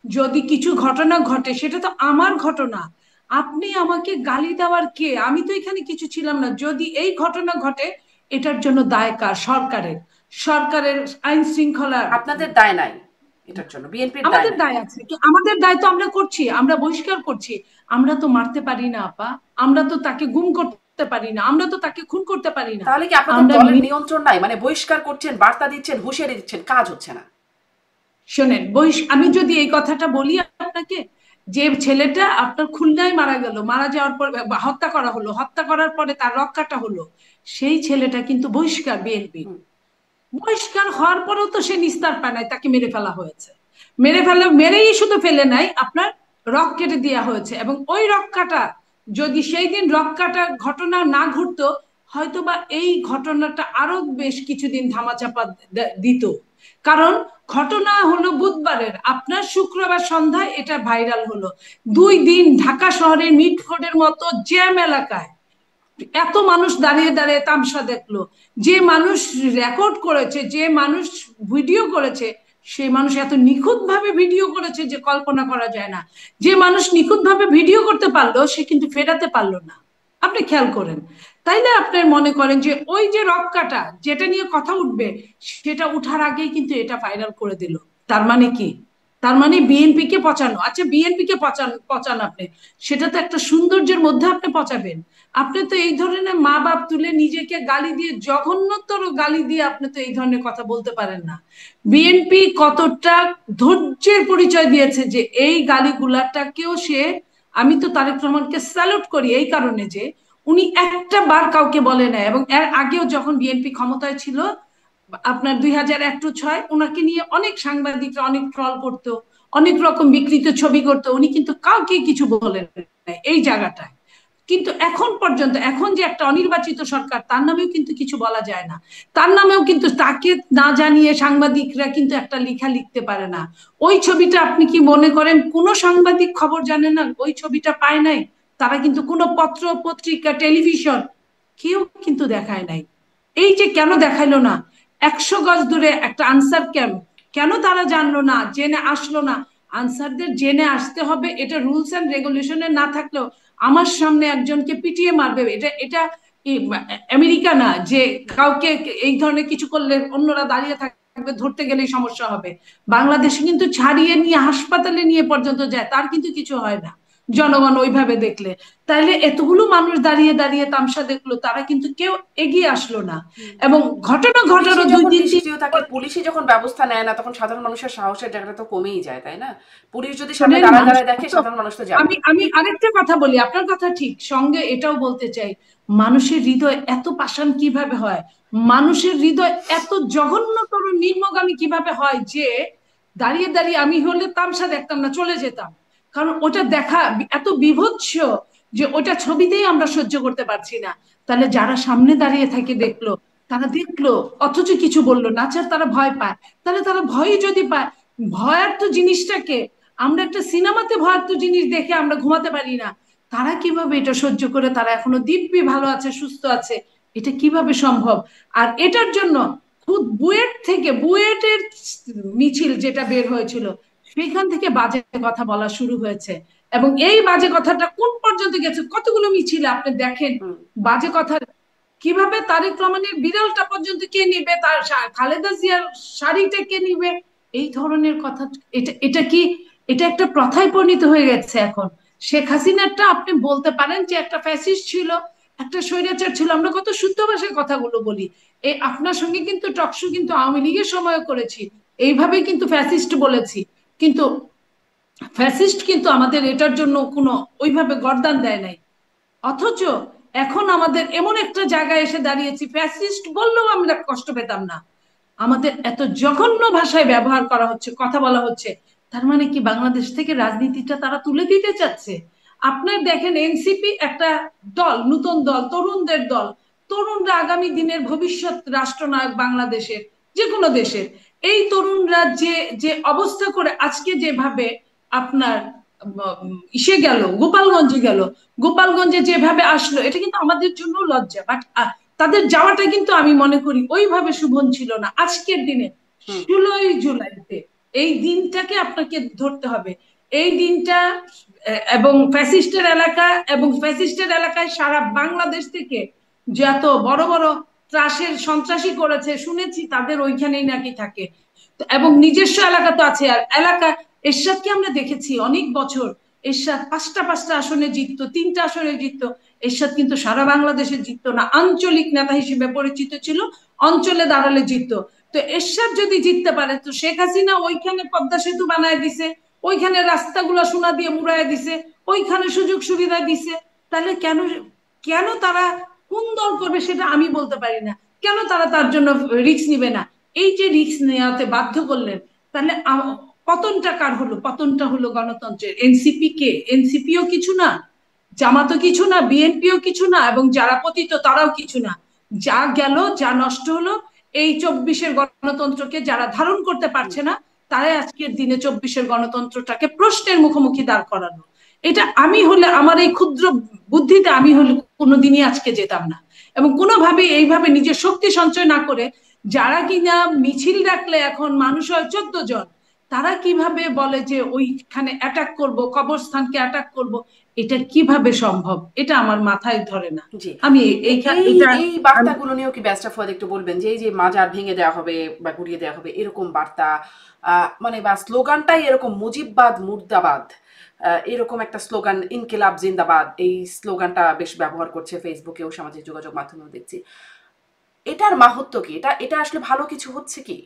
যদি কিছু ঘটনা ঘটে, সেটা তো আমার ঘটনা। আপনি আমাকে গালি দেওয়ার কে? আমি তো এখানে কিছু ছিলাম না। যদি এই ঘটনা ঘটে, এটার জন্য দায় কার? সরকারের। সরকারের আইন শৃঙ্খলা। আপনাদের দায় নাই এটার জন্য, বিএনপির দায় আমাদের নাই। দায় আছে, আমাদের দায় তো আমরা করছি, আমরা বহিষ্কার করছি। আমরা তো মারতে পারি না আপা, আমরা তো তাকে গুম করতে পারি না, আমরা তো তাকে খুন করতে পারি না। তাহলে কি আপনাদের আমরা দলের নিয়ন্ত্রণ নাই? মানে বহিষ্কার করছেন, বার্তা দিচ্ছেন, হুঁশিয়ারি দিচ্ছেন, কাজ হচ্ছে না। শোনেন, আমি যদি এই কথাটা বলি আপনাকে, যে ছেলেটা আপনার খুলনায় মারা গেল, মারা যাওয়ার পর হত্যা করা হলো, হত্যা করার পরে তার রক্ষাটা হলো, সেই ছেলেটা কিন্তু বহিষ্কার বিএনপি। বহিষ্কার হওয়ার পরেও তো সে নিস্তার পায় নাই, তাকে মেরে ফেলা হয়েছে। মেরেই শুধু ফেলে নাই, আপনার রক কেটে দেওয়া হয়েছে। এবং ওই রক্ষাটা, যদি সেই দিন রক্ষাটা ঘটনা না ঘটতো, হয়তোবা এই ঘটনাটা আরো বেশ কিছুদিন ধামাচাপা দিত। কারণ ঘটনা হলো বুধবারের, আপনার শুক্রবার সন্ধ্যায় এটা ভাইরাল হলো। 2 দিন ঢাকা শহরের মিটফোর্ডের মতো জ্যাম এলাকায় এত মানুষ দাঁড়িয়ে দাঁড়িয়ে তামসা দেখলো। যে মানুষ রেকর্ড করেছে, যে মানুষ ভিডিও করেছে, সে মানুষ এত নিখুঁত ভাবে ভিডিও করেছে যে কল্পনা করা যায় না। যে মানুষ নিখুঁত ভাবে ভিডিও করতে পারলো, সে কিন্তু ফেরাতে পারলো না। আপনি খেয়াল করেন। তাইলে আপনার মনে করেন যে ওই যে রক্ষাটা, যেটা নিয়ে কথা উঠবে, সেটা উঠার আগেই কিন্তু এটা ভাইরাল করে দিল। তার মানে কি? তার মানে বিএনপি কে পচানো। আচ্ছা, বিএনপি কে পচান আপনি, সেটা তো একটা সৌন্দর্যের মধ্যে আপনি পচাবেন। আপনি তো এই ধরনের মা বাপ তুলে নিজেকে গালি দিয়ে, জঘন্যতর গালি দিয়ে, আপনি তো এই ধরনের কথা বলতে পারেন না। বিএনপি কতটা ধৈর্যের পরিচয় দিয়েছে, যে এই গালিগুলাটাকেও সে, আমি তো তারেক রহমানকে স্যালুট করি এই কারণে যে উনি একটা বার কাউকে বলে না। এবং এর আগেও যখন বিএনপি ক্ষমতায় ছিল, আপনার 2001-6 ওনাকে নিয়ে অনেক সাংবাদিকরা অনেক ট্রল করতো, অনেক রকম বিকৃত ছবি করতো, উনি কিন্তু কাউকে কিছু বলেন না এই জায়গাটায়। কিন্তু এখন পর্যন্ত, এখন যে একটা অনির্বাচিত সরকার, তার নামেও কিন্তু কিছু বলা যায় না। তার নামেও কিন্তু, তাকে না জানিয়ে সাংবাদিকরা কিন্তু একটা লেখা লিখতে পারে না। ওই ছবিটা আপনি কি মনে করেন কোনো সাংবাদিক খবর জানে না? ওই ছবিটা পায় নাই, তারা কিন্তু কোনো পত্র পত্রিকা টেলিভিশন কেউ কিন্তু দেখায় নাই। এই যে কেন দেখাইলো না? 100 গজ দূরে একটা আনসার ক্যাম্প, কেন তারা জানলো না, জেনে আসলো না? আনসারদের জেনে আসতে হবে, এটা রুলস এন্ড রেগুলেশনে না থাকলেও আমার সামনে একজনকে পিটিয়ে মারবে, এটা এটা আমেরিকা না যে কাউকে এই ধরনের কিছু করলে অন্যরা দাঁড়িয়ে থাকবে, ধরতে গেলেই সমস্যা হবে। বাংলাদেশে কিন্তু ছাড়িয়ে নিয়ে হাসপাতালে নিয়ে পর্যন্ত যায়, তার কিন্তু কিছু হয় না জনগণ ওইভাবে দেখলে। তাইলে এতগুলো মানুষ দাঁড়িয়ে দাঁড়িয়ে তামসা দেখলো, তারা কিন্তু কেউ এগিয়ে আসলো না। এবং ঘটনা ঘটারও 2-3 দিন থাকে, পুলিশই যখন ব্যবস্থা নেয় না, তখন সাধারণ মানুষের সাহসের জায়গাটা তো কমেই যায়, তাই না? পুলিশ যদি সামনে দাঁড়ায় দাঁড়ায় দেখে, সাধারণ মানুষ তো যাবে। আমি আরেকটা কথা বলি, আপনার কথা ঠিক, সঙ্গে এটাও বলতে চাই, মানুষের হৃদয় এত পাষাণ কিভাবে হয়? মানুষের হৃদয় এত জঘন্যতর নিম্নগামী কিভাবে হয় যে দাঁড়িয়ে দাঁড়িয়ে, আমি হলে তামসা দেখতাম না, চলে যেতাম। কারণ ওটা দেখা এত বিভৎস যে ওটা ছবিতেই আমরা সহ্য করতে পারছি না। তাহলে যারা সামনে দাঁড়িয়ে থাকে দেখলো, তারা দেখলো অথচ কিছু বললো না, আচ্ছা তারা ভয় পায়, তাহলে তারা ভয় যদি পায়, ভয়ার্থ জিনিসটাকে আমরা একটা সিনেমাতে ভয়ার্থ জিনিস দেখে আমরা ঘুমাতে পারি না, তারা কিভাবে এটা সহ্য করে তারা এখনো দিব্যি ভালো আছে, সুস্থ আছে? এটা কিভাবে সম্ভব? আর এটার জন্য খুব বুয়েট থেকে, বুয়েটের মিছিল যেটা বের হয়েছিল, সেখান থেকে বাজে কথা বলা শুরু হয়েছে। এবং এই বাজে কথাটা কোন পর্যন্ত গেছে, কতগুলো মিছিলে আপনি দেখেন বাজে কথা কিভাবে, তারেক রহমানের বিড়ালটা পর্যন্ত কে নিবে, তার খালেদা জিয়ার শাড়িটা কে নিবে, এই ধরনের কথা। এটা এটা কি, এটা একটা প্রথায় পরিণত হয়ে গেছে এখন। শেখ হাসিনাটা আপনি বলতে পারেন যে একটা ফ্যাসিস্ট ছিল, একটা স্বৈরাচার ছিল, আমরা কত শুদ্ধ ভাষায় কথাগুলো বলি। এই আপনার সঙ্গে কিন্তু টকশো কিন্তু আওয়ামী লীগের সময় করেছি, এইভাবে কিন্তু ফ্যাসিস্ট বলেছি, কিন্তু ফ্যাসিস্ট কিন্তু আমাদের এটার জন্য কোনো ওইভাবে গর্দান দেয় নাই। অথচ এখন আমাদের এমন একটা জায়গায় এসে দাঁড়িয়েছি, ফ্যাসিস্ট বললেও আমরা কষ্ট পেতাম না, আমাদের এত জঘন্য ভাষায় ব্যবহার করা হচ্ছে, কথা বলা হচ্ছে। তার মানে কি বাংলাদেশ থেকে রাজনীতিটা তারা তুলে দিতে চাচ্ছে? আপনার দেখেন এনসিপি একটা দল, নতুন দল, তরুণদের দল, তরুণরা আগামী দিনের ভবিষ্যৎ রাষ্ট্রনায়ক বাংলাদেশের, যে কোনো দেশের। এই তরুণরা যে যে অবস্থা করে আজকে যেভাবে আপনার ইসে গেল, গোপালগঞ্জে গেল, গোপালগঞ্জে যেভাবে আসলো, এটা কিন্তু আমাদের জন্য লজ্জা। বাট তাদের যাওয়াটা কিন্তু আমি মনে করি ওইভাবে শুভন ছিল না। আজকের দিনে 16ই জুলাইতে এই দিনটাকে আপনাকে ধরতে হবে। এই দিনটা এবং ফ্যাসিস্টের এলাকা, এবং ফ্যাসিস্টের এলাকায় সারা বাংলাদেশ থেকে যত বড় বড় ত্রাসের সন্ত্রাসী করেছে শুনেছি, তাদের ওইখানেই নাকি থাকে। এবং নিজস্ব এলাকা তো আছে। আর এলাকা, এরশাদকে আমরা দেখেছি অনেক বছর, এরশাদ পাঁচটা পাঁচটা আসনে জিততো, তিনটা আসনে জিততো। এরশাদ কিন্তু সারা বাংলাদেশে জিততো না, আঞ্চলিক নেতা হিসেবে পরিচিত ছিল, অঞ্চলে দাঁড়ালে জিততো। তো এরশাদ যদি জিততে পারে, তো শেখ হাসিনা ওইখানে পদ্মা সেতু বানায় দিছে, ওইখানে রাস্তাগুলো সোনা দিয়ে মুড়ায় দিছে, ওইখানে সুযোগ সুবিধা দিছে। তাহলে কেন, কেন তারা কোন দল করবে সেটা আমি বলতে পারি না, কেন তারা তার জন্য রিস্ক নিবে না? এই যে রিস্ক নেওয়াতে বাধ্য করলেন, তাহলে পতনটা কার হলো? পতনটা হলো গণতন্ত্রের। এনসিপি কে? এনসিপিও কিছু না, জামাতও কিছু না, বিএনপিও কিছু না, এবং যারা পতিত তারাও কিছু না। যা গেল, যা নষ্ট হলো, এই 24-এর গণতন্ত্রকে যারা ধারণ করতে পারছে না, তারাই আজকের দিনে 24-এর গণতন্ত্রটাকে প্রশ্নের মুখোমুখি দাঁড় করানো। এটা আমি হলে, আমার এই ক্ষুদ্র বুদ্ধিতে আমি হলে কোনোদিনই আজকে যেতাম না। এবং কোনোভাবে এইভাবে নিজের শক্তি সঞ্চয় না করে যারা কিনা মিছিল ডাকলে এখন মানুষ হয় 14 জন, তারা কিভাবে বলে যে ওইখানে অ্যাটাক করব, কবরস্থানকে অ্যাটাক করব? এটা কিভাবে সম্ভব? এটা আমার মাথায় ধরে না। জি, আমি এই বার্তাগুলো নিয়েও কি ব্যারিস্টার ফুয়াদ একটু বলবেন, যে এই যে মাজার ভেঙে দেওয়া হবে বা গুড়িয়ে দেওয়া হবে এরকম বার্তা, মানে বা স্লোগানটাই এরকম, মুজিববাদ মুর্দাবাদ, এরকম একটা স্লোগান, ইনকিলাব জিন্দাবাদ, এই স্লোগানটা বেশ ব্যবহার করছে ফেসবুকেও, সামাজিক যোগাযোগ মাধ্যমেও দেখছি। এটার মাহাত্ম্য কি? এটা এটা আসলে ভালো কিছু হচ্ছে কি?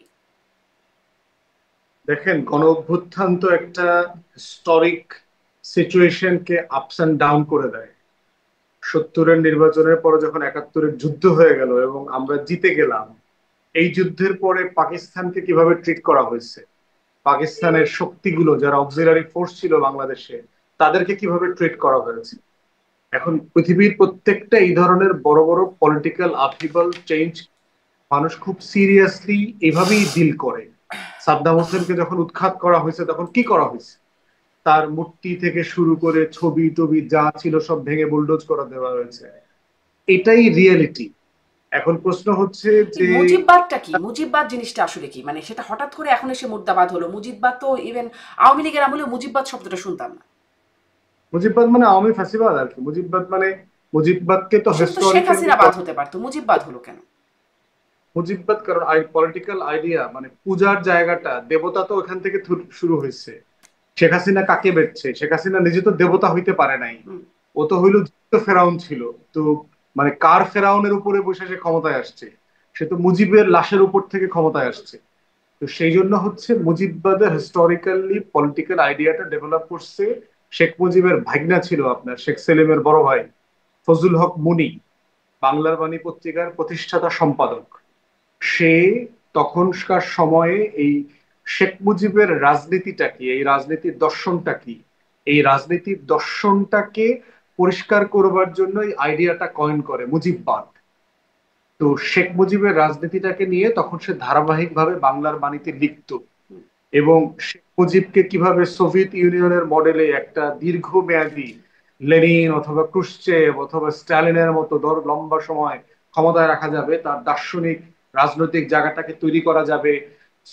দেখেন, গণ অভ্যুত্থান তো একটা হিস্টোরিক সিচুয়েশনকে আপস অ্যান্ড ডাউন করে দেয়। 70-এর নির্বাচনের পরে যখন 71-এর যুদ্ধ হয়ে গেল এবং আমরা জিতে গেলাম, এই যুদ্ধের পরে পাকিস্তানকে কিভাবে ট্রিট করা হয়েছে, পাকিস্তানের শক্তিগুলো যারা অক্সিলারি ফোর্স ছিল বাংলাদেশে, তাদেরকে কিভাবে ট্রিট করা হয়েছে। এখন পৃথিবীর প্রত্যেকটা এই ধরনের বড় বড় পলিটিক্যাল আপহিভাল চেঞ্জ মানুষ খুব সিরিয়াসলি এভাবেই ডিল করে। সাদ্দাম হোসেনকে যখন উৎখাত করা হয়েছে তখন কি করা হয়েছে? তার মূর্তি থেকে শুরু করে ছবি টবি যা ছিল সব ভেঙে বুলডোজ করে দেওয়া হয়েছে। এটাই রিয়েলিটি। এখন প্রশ্ন হচ্ছে যে মুজিববাদটা কি? মুজিববাদ জিনিসটা আসলে কি? মানে সেটা হঠাৎ করে এখন এসে মুর্দাবাদ হলো। মুজিববাদ তো ইভেন আওয়ামী লীগের আমলে মুজিববাদ শব্দটা শুনতাম না। মুজিববাদ মানে আওয়ামী ফাঁসিবাদ আর কি। মুজিববাদ মানে, মুজিববাদকে তো সেটা তো শেখ হিস্টোরিক্যালি, হাসিনা বাদ হতে পারতো, মুজিববাদ হলো কেন? মুজিববাদ কারণ পলিটিক্যাল আইডিয়া, মানে পূজার জায়গাটা, দেবতা তো ওখান থেকে শুরু হয়েছে। শেখ হাসিনা কাকে বেচছে? শেখ হাসিনা নিজে তো দেবতা হইতে পারে নাই, ও তো হইলো ফেরাউন ছিল। তো মানে কার ফেরাউনের উপরে বসে সে ক্ষমতায় আসছে? সে তো মুজিবের লাশের উপর থেকে ক্ষমতায় আসছে। তো সেই জন্য হচ্ছে মুজিববাদের হিস্টোরিক্যালি পলিটিক্যাল আইডিয়াটা ডেভেলপ করছে। শেখ মুজিবের ভাগনা ছিল আপনার শেখ সেলিমের বড় ভাই ফজলুল হক মুনি, বাংলার বাণী পত্রিকার প্রতিষ্ঠাতা সম্পাদক। সে তখনকার সময়ে এই শেখ মুজিবের রাজনীতিটা কি, এই রাজনীতির দর্শনটা কি, এই রাজনীতির দর্শনটাকে পরিষ্কার করবার জন্য এই আইডিয়াটা কয়েন করে মুজিববাদ। তো শেখ মুজিবের রাজনীতিটাকে নিয়ে তখন সে ধারাবাহিকভাবে বাংলার বাণীতে লিখত, এবং শেখ মুজিবকে কিভাবে সোভিয়েত ইউনিয়নের মডেলে একটা দীর্ঘমেয়াদী লেনিন অথবা ক্রুশ্চেভ অথবা স্ট্যালিনের মতো লম্বা সময় ক্ষমতায় রাখা যাবে, তার দার্শনিক রাজনৈতিক জায়গাটাকে তৈরি করা যাবে,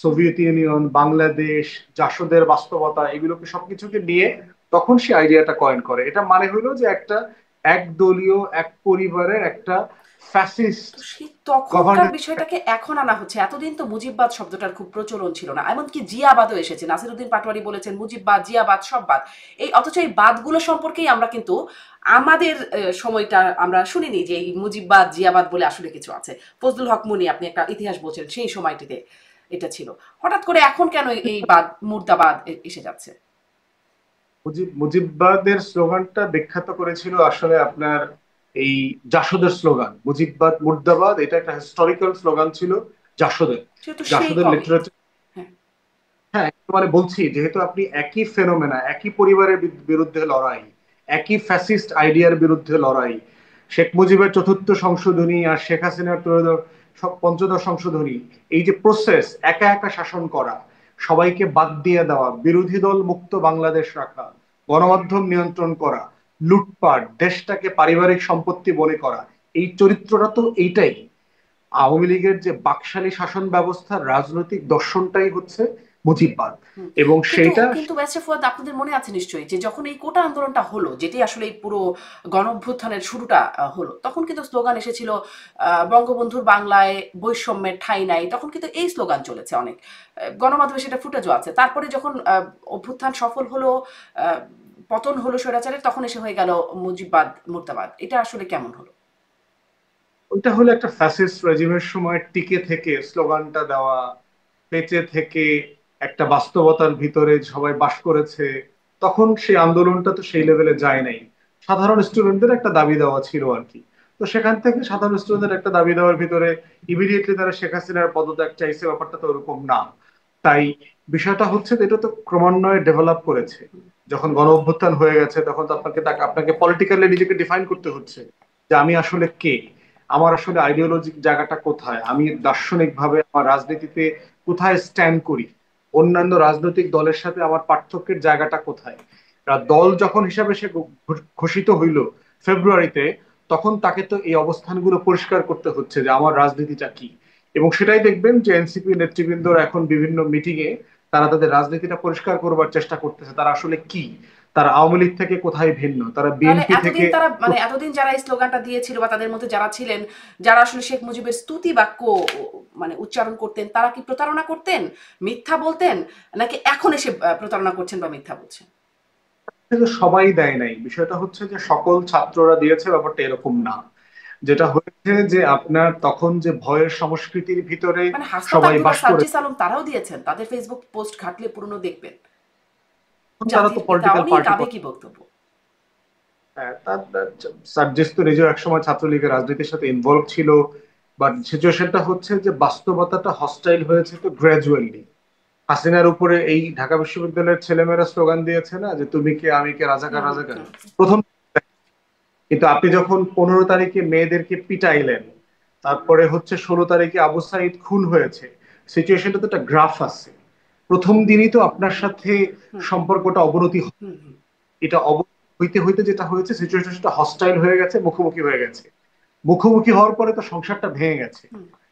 সোভিয়েত ইউনিয়ন, বাংলাদেশ, জাসদের বাস্তবতা, এগুলোকে সবকিছুকে নিয়ে তখন সে আইডিয়াটা কয়েন করে। এটা মানে হলো যে একটা একদলীয় এক পরিবারের একটা ফ্যাসিস্ট তো সেই তখনকার গভর্নেন্স। বিষয়টাকে এখন আনা হচ্ছে। এতদিন তো মুজিববাদ শব্দটার খুব প্রচলন ছিল না, এমনকি জিয়াবাদও এসেছে। নাসিরুদ্দিন পাটোয়ারি বলেছেন মুজিববাদ, জিয়াবাদ সব বাদ। এই অথচ এই বাদগুলো সম্পর্কেই আমরা কিন্তু আমাদের সময়টা আমরা শুনিনি যে এই মুজিববাদ জিয়াবাদ বলে আসলে কিছু আছে। ফজলুল হক মনি, আপনি একটা ইতিহাস বলছেন, সেই সময়টিতে এটা ছিল। হঠাৎ করে এখন কেন এই বাদ মুর্দাবাদ এসে যাচ্ছে? মুজিববাদের স্লোগানটা বিখ্যাত করেছিল আসলে আপনার এই জাসদের স্লোগান, মুজিববাদ মুর্দাবাদ। এটা একটা হিস্টোরিক্যাল স্লোগান ছিল জাসদের। সে তো সেই জাসদের কবে। লিটারেচার, হ্যাঁ। হ্যাঁ মানে বলছি, যেহেতু আপনি একই ফেনোমেনা, একই পরিবারের বিরুদ্ধে লড়াই, একই ফ্যাসিস্ট আইডিয়ার বিরুদ্ধে লড়াই, শেখ মুজিবের চতুর্থ সংশোধনী আর শেখ হাসিনার পঞ্চদশ সংশোধনী, এই যে প্রসেস, একা একা শাসন করা, সবাইকে বাদ দিয়ে দেওয়া, বিরোধী দল মুক্ত বাংলাদেশ রাখা, গণমাধ্যম নিয়ন্ত্রণ করা, লুটপাট, দেশটাকে পারিবারিক সম্পত্তি মনে করা, এই চরিত্রটা তো এইটাই। আওয়ামী লীগের যে বাকশালী শাসন ব্যবস্থার রাজনৈতিক দর্শনটাই হচ্ছে মুজিববাদ। এবং কিন্তু সেইটা কিন্তু ব্যারিস্টার ফুয়াদ, আপনাদের মনে আছে নিশ্চয়ই যে যখন এই কোটা আন্দোলনটা হলো, যেটি আসলে এই পুরো গণ অভ্যুত্থানের শুরুটা হলো, তখন কিন্তু স্লোগান এসেছিল বঙ্গবন্ধুর বাংলায় বৈষম্যের ঠাঁই নাই। তখন কিন্তু এই স্লোগান চলেছে অনেক, গণমাধ্যমে সেটা ফুটেজও আছে। তারপরে যখন অভ্যুত্থান সফল হলো, পতন হলো স্বৈরাচারের, তখন এসে হয়ে গেল মুজিববাদ মুর্দাবাদ। এটা আসলে কেমন হলো? ওইটা হলো একটা ফ্যাসিস্ট রেজিমের সময় টিকে থেকে স্লোগানটা দেওয়া, বেঁচে থেকে একটা বাস্তবতার ভিতরে সবাই বাস করেছে। তখন সেই আন্দোলনটা তো সেই লেভেলে যায় নাই, সাধারণ স্টুডেন্টদের একটা দাবি দেওয়া ছিল আর কি। তো সেখান থেকে সাধারণ স্টুডেন্টদের একটা দাবি দেওয়ার ভিতরে ইমিডিয়েটলি তারা শেখ হাসিনার পদত্যাগ চাইছে, ব্যাপারটা তো ওরকম না। তাই বিষয়টা হচ্ছে যে এটা তো ক্রমান্বয়ে ডেভেলপ করেছে। যখন গণ অভ্যুত্থান হয়ে গেছে তখন তো আপনাকে পলিটিক্যালি নিজেকে ডিফাইন করতে হচ্ছে যে আমি আসলে কে, আমার আসলে আইডিওলজিক জায়গাটা কোথায়, আমি দার্শনিক ভাবে আমার রাজনীতিতে কোথায় স্ট্যান্ড করি, অন্যান্য রাজনৈতিক দলের সাথে আমার পার্থক্যের জায়গাটা কোথায়। দল যখন হিসাবে সে ঘোষিত হইল ফেব্রুয়ারিতে, তখন তাকে তো এই অবস্থানগুলো পরিষ্কার করতে হচ্ছে যে আমার রাজনীতিটা কি। এবং সেটাই দেখবেন যে এনসিপি নেতৃবৃন্দরা এখন বিভিন্ন মিটিং এ তারা তাদের রাজনীতিটা পরিষ্কার করবার চেষ্টা করতেছে, তারা আসলে কি, তারা আওয়ামী লীগ থেকে কোথায় ভিন্ন, তারা তাহলে বিএনপি থেকে। এতদিন তারা, মানে এতদিন যারা এই স্লোগানটা দিয়েছিল বা তাদের মধ্যে যারা ছিলেন, যারা আসলে শেখ মুজিবের স্তুতি বাক্য মানে উচ্চারণ করতেন, তারা কি প্রতারণা করতেন, মিথ্যা বলতেন, নাকি এখন এসে প্রতারণা করছেন বা মিথ্যা বলছেন? কিন্তু সবাই দেয় নাই, বিষয়টা হচ্ছে যে সকল ছাত্ররা দিয়েছে, ব্যাপারটা এরকম না। যেটা হয়েছে যে আপনার তখন যে ভয়ের সংস্কৃতির ভিতরে মানে হাসনাত সবাই আবদুল্লাহ, বাস করে, সার্জিস আলম, তারাও দিয়েছেন। তাদের ফেসবুক পোস্ট ঘাটলে পুরনো দেখবেন। তারা তো জাতির পিতা, পলিটিক্যাল অনেক পার্টি। আবেগী বক্তব্য। সার্জিস তো নিজেও একসময় ছাত্রলীগের রাজনীতির সাথে ইনভলভ ছিল। বাট সিচুয়েশনটা হচ্ছে যে বাস্তবতাটা হস্টাইল হয়েছে তো গ্রাজুয়ালি। হাসিনার উপরে এই ঢাকা বিশ্ববিদ্যালয়ের ছেলেমেয়েরা স্লোগান দিয়েছে না যে তুমি কে আমি কে, রাজাকার রাজাকার, প্রথম। কিন্তু আপনি যখন 15 তারিখে মেয়েদেরকে পিটাইলেন, তারপরে হচ্ছে 16 তারিখে আবু সাইদ খুন হয়েছে, সিচুয়েশনটা তো একটা গ্রাফ আছে। প্রথম দিনই তো আপনার সাথে সম্পর্কটা অবনতি এটা হইতে হইতে যেটা হয়েছে, সিচুয়েশনটা হস্টাইল হয়ে গেছে, মুখোমুখি হয়ে গেছে। মুখোমুখি হওয়ার পরে তো সংসারটা ভেঙে গেছে।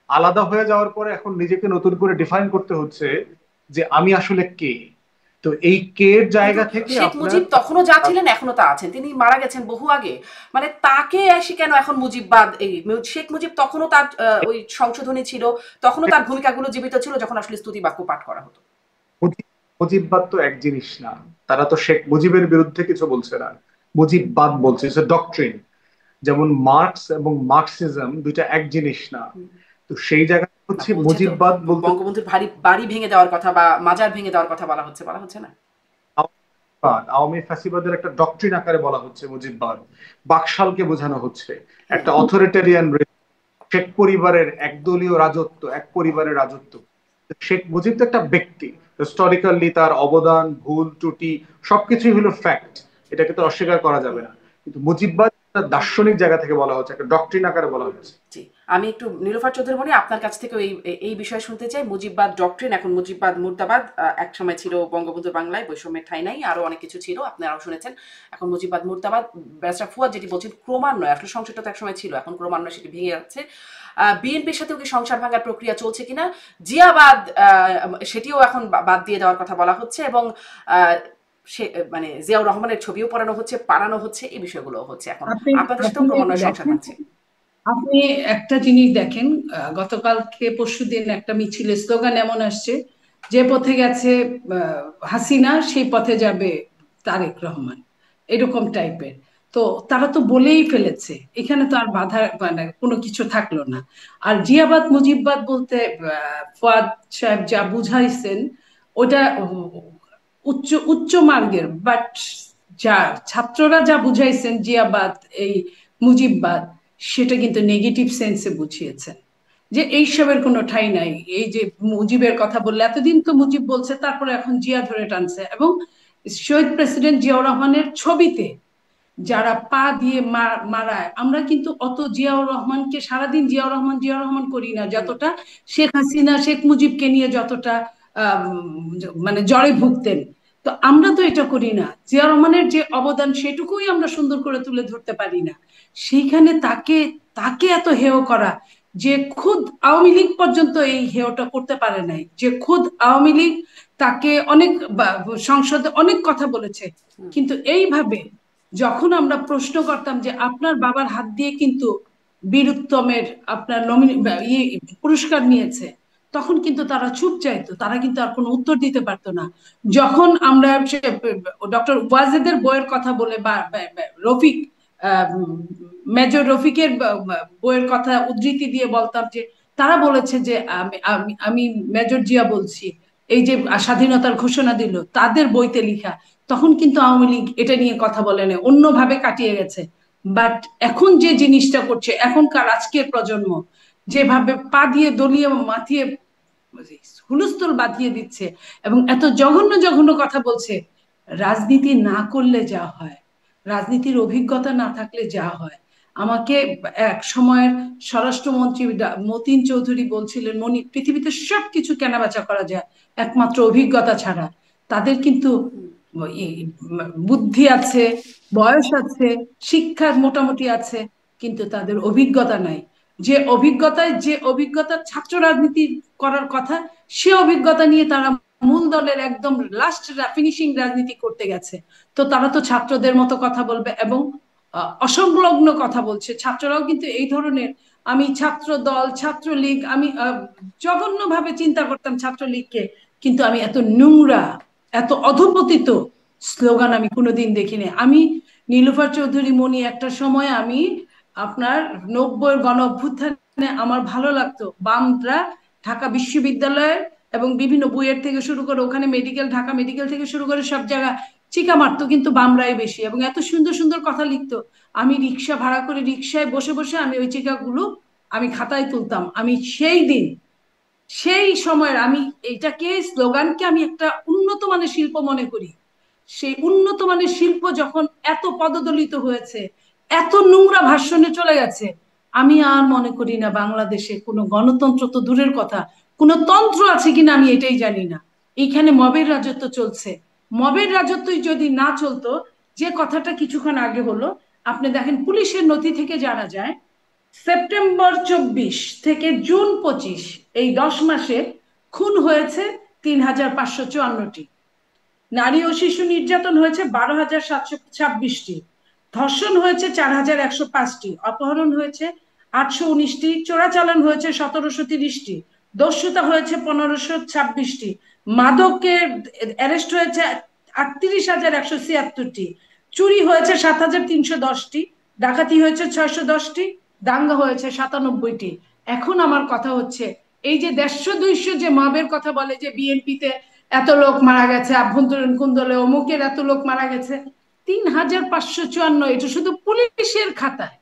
আলাদা হয়ে যাওয়ার পরে এখন নিজেকে নতুন করে ডিফাইন করতে হচ্ছে যে আমি আসলে কে। তো এই কে এর জায়গা থেকে শেখ আপনার মুজিব তখনও যা ছিলেন এখনো তা আছেন। তিনি মারা গেছেন বহু আগে, মানে তাকে এসে কেন এখন মুজিববাদ? এই শেখ মুজিব তখনও তার ওই সংশোধনী ছিল, তখনও তার ভূমিকাগুলো জীবিত ছিল, যখন আসলে স্তুতি বাক্য পাঠ করা হতো। মুজিববাদ তো এক জিনিস না। তারা তো শেখ মুজিবের বিরুদ্ধে কিছু বলছে না, মুজিববাদ বলছে, ডক্ট্রিন। যেমন মার্কস এবং মার্কসিজম দুইটা এক জিনিস না। তো সেই জায়গায় হচ্ছে মুজিববাদ বলতে বঙ্গবন্ধুর বাড়ি ভেঙে দেওয়ার কথা বা মাজার ভেঙে দেওয়ার কথা বলা হচ্ছে না। আওয়ামী ফ্যাসিবাদের একটা ডক্ট্রিন আকারে বলা হচ্ছে মুজিববাদ। বাকশালকে বোঝানো হচ্ছে একটা অথরিটেরিয়ান, শেখ পরিবারের একদলীয় রাজত্ব, এক পরিবারের রাজত্ব। শেখ মুজিব তো একটা ব্যক্তি, হিস্টোরিক্যালি তার অবদান, ভুল ত্রুটি সবকিছুই হলো ফ্যাক্ট, এটাকে তো অস্বীকার করা যাবে না। কিন্তু মুজিববাদ একটা দার্শনিক জায়গা থেকে বলা হচ্ছে, একটা ডক্ট্রিন আকারে বলা হচ্ছে। জি, আমি একটু নীলুফার চৌধুরী আপনার কাছ থেকে এই বিষয়ে শুনতে চাই। মুজিববাদ ডক্ট্রিন, এখন মুজিববাদ মুর্দাবাদ, এক সময় ছিল বঙ্গবন্ধুর বাংলায় বৈষম্যের ঠাঁই নাই, আরো অনেক কিছু ছিল, আপনারাও শুনেছেন। এখন মুজিববাদ মুর্দাবাদ, ব্যারিস্টার ফুয়াদ যেটি বলছেন ক্রমান্বয়ে, আসলে সংসারটা তো এক সময় ছিল, এখন ক্রমান্বয়ে সেটি ভেঙে যাচ্ছে। বিএনপির সাথেও কি সংসার ভাঙার প্রক্রিয়া চলছে কিনা? জিয়াবাদ সেটিও এখন বাদ দিয়ে দেওয়ার কথা বলা হচ্ছে, এবং সে মানে জিয়াউর রহমানের ছবিও পড়ানো হচ্ছে, পাড়ানো হচ্ছে, এই বিষয়গুলো হচ্ছে এখন আপনাদের সাথেও ক্রমান্বয়ে সংসার ভাঙছে। আপনি একটা জিনিস দেখেন, গতকালকে পরশুদিন একটা মিছিলে স্লোগান এমন আসছে, যে পথে গেছে হাসিনা সেই পথে যাবে তারেক রহমান, এরকম টাইপের। তো তারা তো বলেই ফেলেছে, এখানে তো আর বাধা মানে কোনো কিছু থাকলো না। আর জিয়াবাদ মুজিববাদ বলতে ফুয়াদ সাহেব যা বুঝাইছেন ওটা উচ্চ উচ্চ মার্গের, বাট যা ছাত্ররা যা বুঝাইছেন জিয়াবাদ এই মুজিববাদ, সেটা কিন্তু নেগেটিভ সেন্সে বুঝিয়েছেন, যে এইসবের কোনো ঠাঁই নাই। এই যে মুজিবের কথা বললে, এতদিন তো মুজিব বলছে, তারপরে এখন জিয়া ধরে টানছে, এবং শহীদ প্রেসিডেন্ট জিয়াউর রহমানের ছবিতে যারা পা দিয়ে মারায়, আমরা কিন্তু অত জিয়াউর রহমানকে সারাদিন জিয়াউর রহমান জিয়াউর রহমান করি না, যতটা শেখ হাসিনা শেখ মুজিবকে নিয়ে যতটা মানে জ্বরে ভুগতেন। তো আমরা তো এটা করি না, জিয়াউর রহমানের যে অবদান সেটুকুই আমরা সুন্দর করে তুলে ধরতে পারি না। সেইখানে তাকে তাকে এত হেয় করা, যে খুদ আওয়ামী লীগ পর্যন্ত এই হেয়টা করতে পারে নাই, যে খুদ আওয়ামী লীগ তাকে অনেক সংসদে অনেক কথা বলেছে, কিন্তু এইভাবে যখন আমরা প্রশ্ন করতাম যে আপনার বাবার হাত দিয়ে কিন্তু বীরুত্তমের আপনার পুরস্কার নিয়েছে, তখন কিন্তু তারা চুপ চাইতো, তারা কিন্তু আর কোনো উত্তর দিতে পারতো না। যখন আমরা ডক্টর ওয়াজেদের বইয়ের কথা বলে, বা রফিক মেজর রফিকের বইয়ের কথা উদ্ধৃতি দিয়ে বলতাম যে তারা বলেছে যে আমি মেজর জিয়া বলছি, এই যে স্বাধীনতার ঘোষণা দিল তাদের বইতে লিখা, তখন কিন্তু আওয়ামী লীগ এটা নিয়ে কথা বলে না, অন্যভাবে কাটিয়ে গেছে। বাট এখন যে জিনিসটা করছে এখনকার আজকের প্রজন্ম, যেভাবে পা দিয়ে দলীয় মাথিয়ে হুলস্থুল বাঁধিয়ে দিচ্ছে এবং এত জঘন্য জঘন্য কথা বলছে, রাজনীতি না করলে যা হয়, রাজনীতির অভিজ্ঞতা না থাকলে যা হয়। আমাকে এক সময়ের স্বরাষ্ট্রমন্ত্রী মতিন চৌধুরী বলছিলেন, মনি, পৃথিবীতে সবকিছু কেনাবেচা করা যায় একমাত্র অভিজ্ঞতা ছাড়া। তাদের কিন্তু বুদ্ধি আছে, বয়স আছে, শিক্ষার মোটামুটি আছে, কিন্তু তাদের অভিজ্ঞতা নাই। যে অভিজ্ঞতা ছাত্র রাজনীতি করার কথা, সে অভিজ্ঞতা নিয়ে তারা মূল দলের একদম লাস্ট ফিনিশিং রাজনীতি করতে গেছে। তো তারা তো ছাত্রদের মতো কথা বলবে এবং অসংলগ্ন কথা বলছে। ছাত্ররাও কিন্তু এই ধরনের, আমি ছাত্র দল ছাত্রলীগ, আমি জঘন্যভাবে চিন্তা করতাম ছাত্রলীগকে, কিন্তু আমি এত নোংরা এত অধপতিত স্লোগান আমি কোনোদিন দেখিনি। আমি নীলুফার চৌধুরী মনি, একটা সময় আমি আপনার 90-এর গণ অভ্যুত্থানে আমার ভালো লাগতো বামরা ঢাকা বিশ্ববিদ্যালয়ের এবং বিভিন্ন বইয়ের থেকে শুরু করে ওখানে মেডিকেল, ঢাকা মেডিকেল থেকে শুরু করে সব জায়গা চিকা মারতো, কিন্তু বামরাই বেশি, এবং এত সুন্দর সুন্দর কথা লিখতো। আমি রিক্সা ভাড়া করে রিক্সায় বসে বসে আমি ওই চিকাগুলো আমি খাতায় তুলতাম। আমি সেই দিন সেই সময়ের, আমি এটাকে স্লোগানকে আমি একটা উন্নত মানের শিল্প মনে করি। সেই উন্নত মানের শিল্প যখন এত পদদলিত হয়েছে, এত নোংরা ভাষণে চলে গেছে, আমি আর মনে করি না বাংলাদেশে কোনো গণতন্ত্র তো দূরের কথা, কোনো তন্ত্র আছে কিনা আমি এটাই জানি না। এইখানে মবের রাজত্ব চলছে। মবের রাজত্বই যদি না চলতো, যে কথাটা কিছুক্ষণ আগে হলো, আপনি দেখেন পুলিশের নথি থেকে জানা যায় সেপ্টেম্বর 24 থেকে জুন 25 এই 10 মাসে খুন হয়েছে 3554টি, নারী ও শিশু নির্যাতন হয়েছে 12,726টি, ধর্ষণ হয়েছে 4,105টি, অপহরণ হয়েছে 819টি, চোরাচালান হয়েছে 1730টি, দস্যুতা হয়েছে 1526টি, মাদকের অ্যারেস্ট হয়েছে 38,176টি, চুরি হয়েছে 7,310টি, ডাকাতি হয়েছে 610টি, দাঙ্গা হয়েছে 97টি। এখন আমার কথা হচ্ছে, এই যে 150-200 যে মবের কথা বলে যে বিএনপিতে এত লোক মারা গেছে, আভ্যন্তরীণ কুন্দলে অমুকের এত লোক মারা গেছে, 3,554, এটা শুধু পুলিশের খাতায়।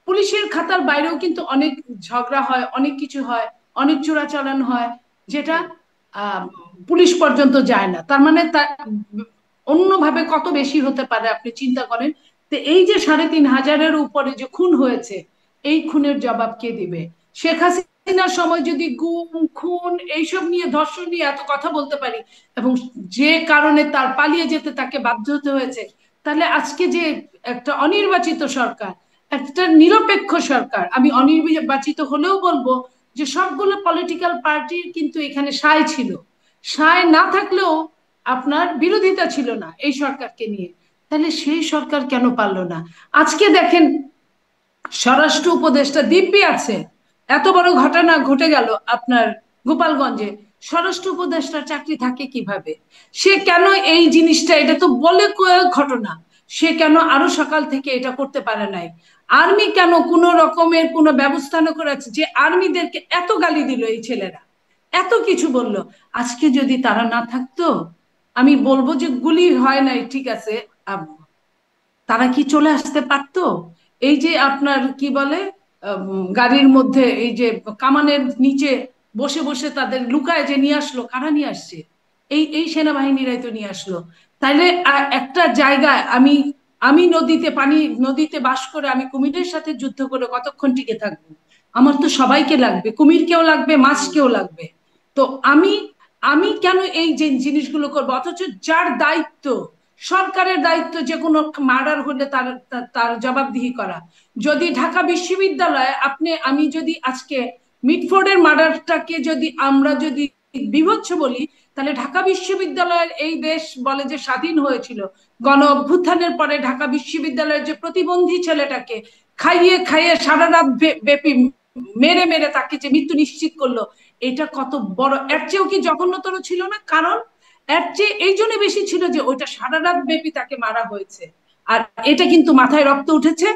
পুলিশের খাতার বাইরেও কিন্তু অনেক ঝগড়া হয়, অনেক কিছু হয়, অনেক চোরাচালান হয়, যেটা পুলিশ পর্যন্ত যায় না, তার মানে অন্যভাবে কত বেশি হতে পারে আপনি চিন্তা করেন। তো এই যে ৩,৫০০-এর উপরে যে খুন হয়েছে, এই খুনের জবাব কে দিবে? শেখ হাসিনার সময় যদি গুম খুন এইসব নিয়ে, ধর্ষণ নিয়ে এত কথা বলতে পারি, এবং যে কারণে তার পালিয়ে যেতে তাকে বাধ্য হতে হয়েছে, তাহলে আজকে যে একটা অনির্বাচিত সরকার, একটা নিরপেক্ষ সরকার, আমি অনির্বাচিত হলেও বলবো যে সবগুলো পলিটিক্যাল পার্টির কিন্তু এখানে সায় ছিল, সায় না থাকলেও আপনার বিরোধিতা ছিল না এই সরকারকে নিয়ে, তাহলে সেই সরকার কেন পারলো না? আজকে দেখেন স্বরাষ্ট্র উপদেষ্টা দিব্যি আছে, এত বড় ঘটনা ঘটে গেল আপনার গোপালগঞ্জে, স্বরাষ্ট্র উপদেষ্টার চাকরি থাকে কিভাবে? সে কেন এই জিনিসটা, এটা তো বলে ঘটনা, সে কেন আরো সকাল থেকে এটা করতে পারে নাই? আর্মি কেন কোনো রকমের কোনো ব্যবস্থা না করেছে? যে আর্মিদেরকে এত গালি দিল এই ছেলেরা, এত কিছু বলল, আজকে যদি তারা না থাকতো, আমি বলবো যে গুলি হয় নাই ঠিক আছে, তারা কি চলে আসতে পারতো? এই যে আপনার কি বলে, গাড়ির মধ্যে এই যে কামানের নিচে বসে বসে তাদের লুকায় যে নিয়ে আসলো, কারা নিয়ে আসছে? এই সেনাবাহিনীরাই তো নিয়ে আসলো। তাইলে একটা জায়গায় আমি আমি নদীতে বাস করে আমি কুমিরের সাথে যুদ্ধ করে কতক্ষণ টিকে থাকবো? আমার তো সবাইকে লাগবে, কুমিরকেও লাগবে, মাছকেও লাগবে। তো আমি আমি কেন এই যে জিনিসগুলো করবো? অথচ যার দায়িত্ব, সরকারের দায়িত্ব যে কোনো মার্ডার হলে তার তার জবাবদিহি করা। যদি ঢাকা বিশ্ববিদ্যালয়ে আমি যদি আজকে মিটফোর্ডের মার্ডারটাকে যদি আমরা যদি বিভৎস বলি, তাহলে ঢাকা বিশ্ববিদ্যালয়ের এই দেশ বলে যে স্বাধীন হয়েছিল, গণ অভ্যুত্থানের পরে ঢাকা বিশ্ববিদ্যালয়ের যে প্রতিবন্ধী ছেলেটাকে খাইয়ে খাইয়ে সারা রাত ব্যাপী মেরে মেরে তাকে যে মৃত্যু নিশ্চিত করলো, এটা কত বড়, এর চেয়েও কি জঘন্যতর ছিল না? কারণ এর চেয়ে এই জন্য বেশি ছিল যে ওইটা সারা রাত ব্যাপী তাকে মারা হয়েছে, আর এটা কিন্তু মাথায় রক্ত উঠেছে,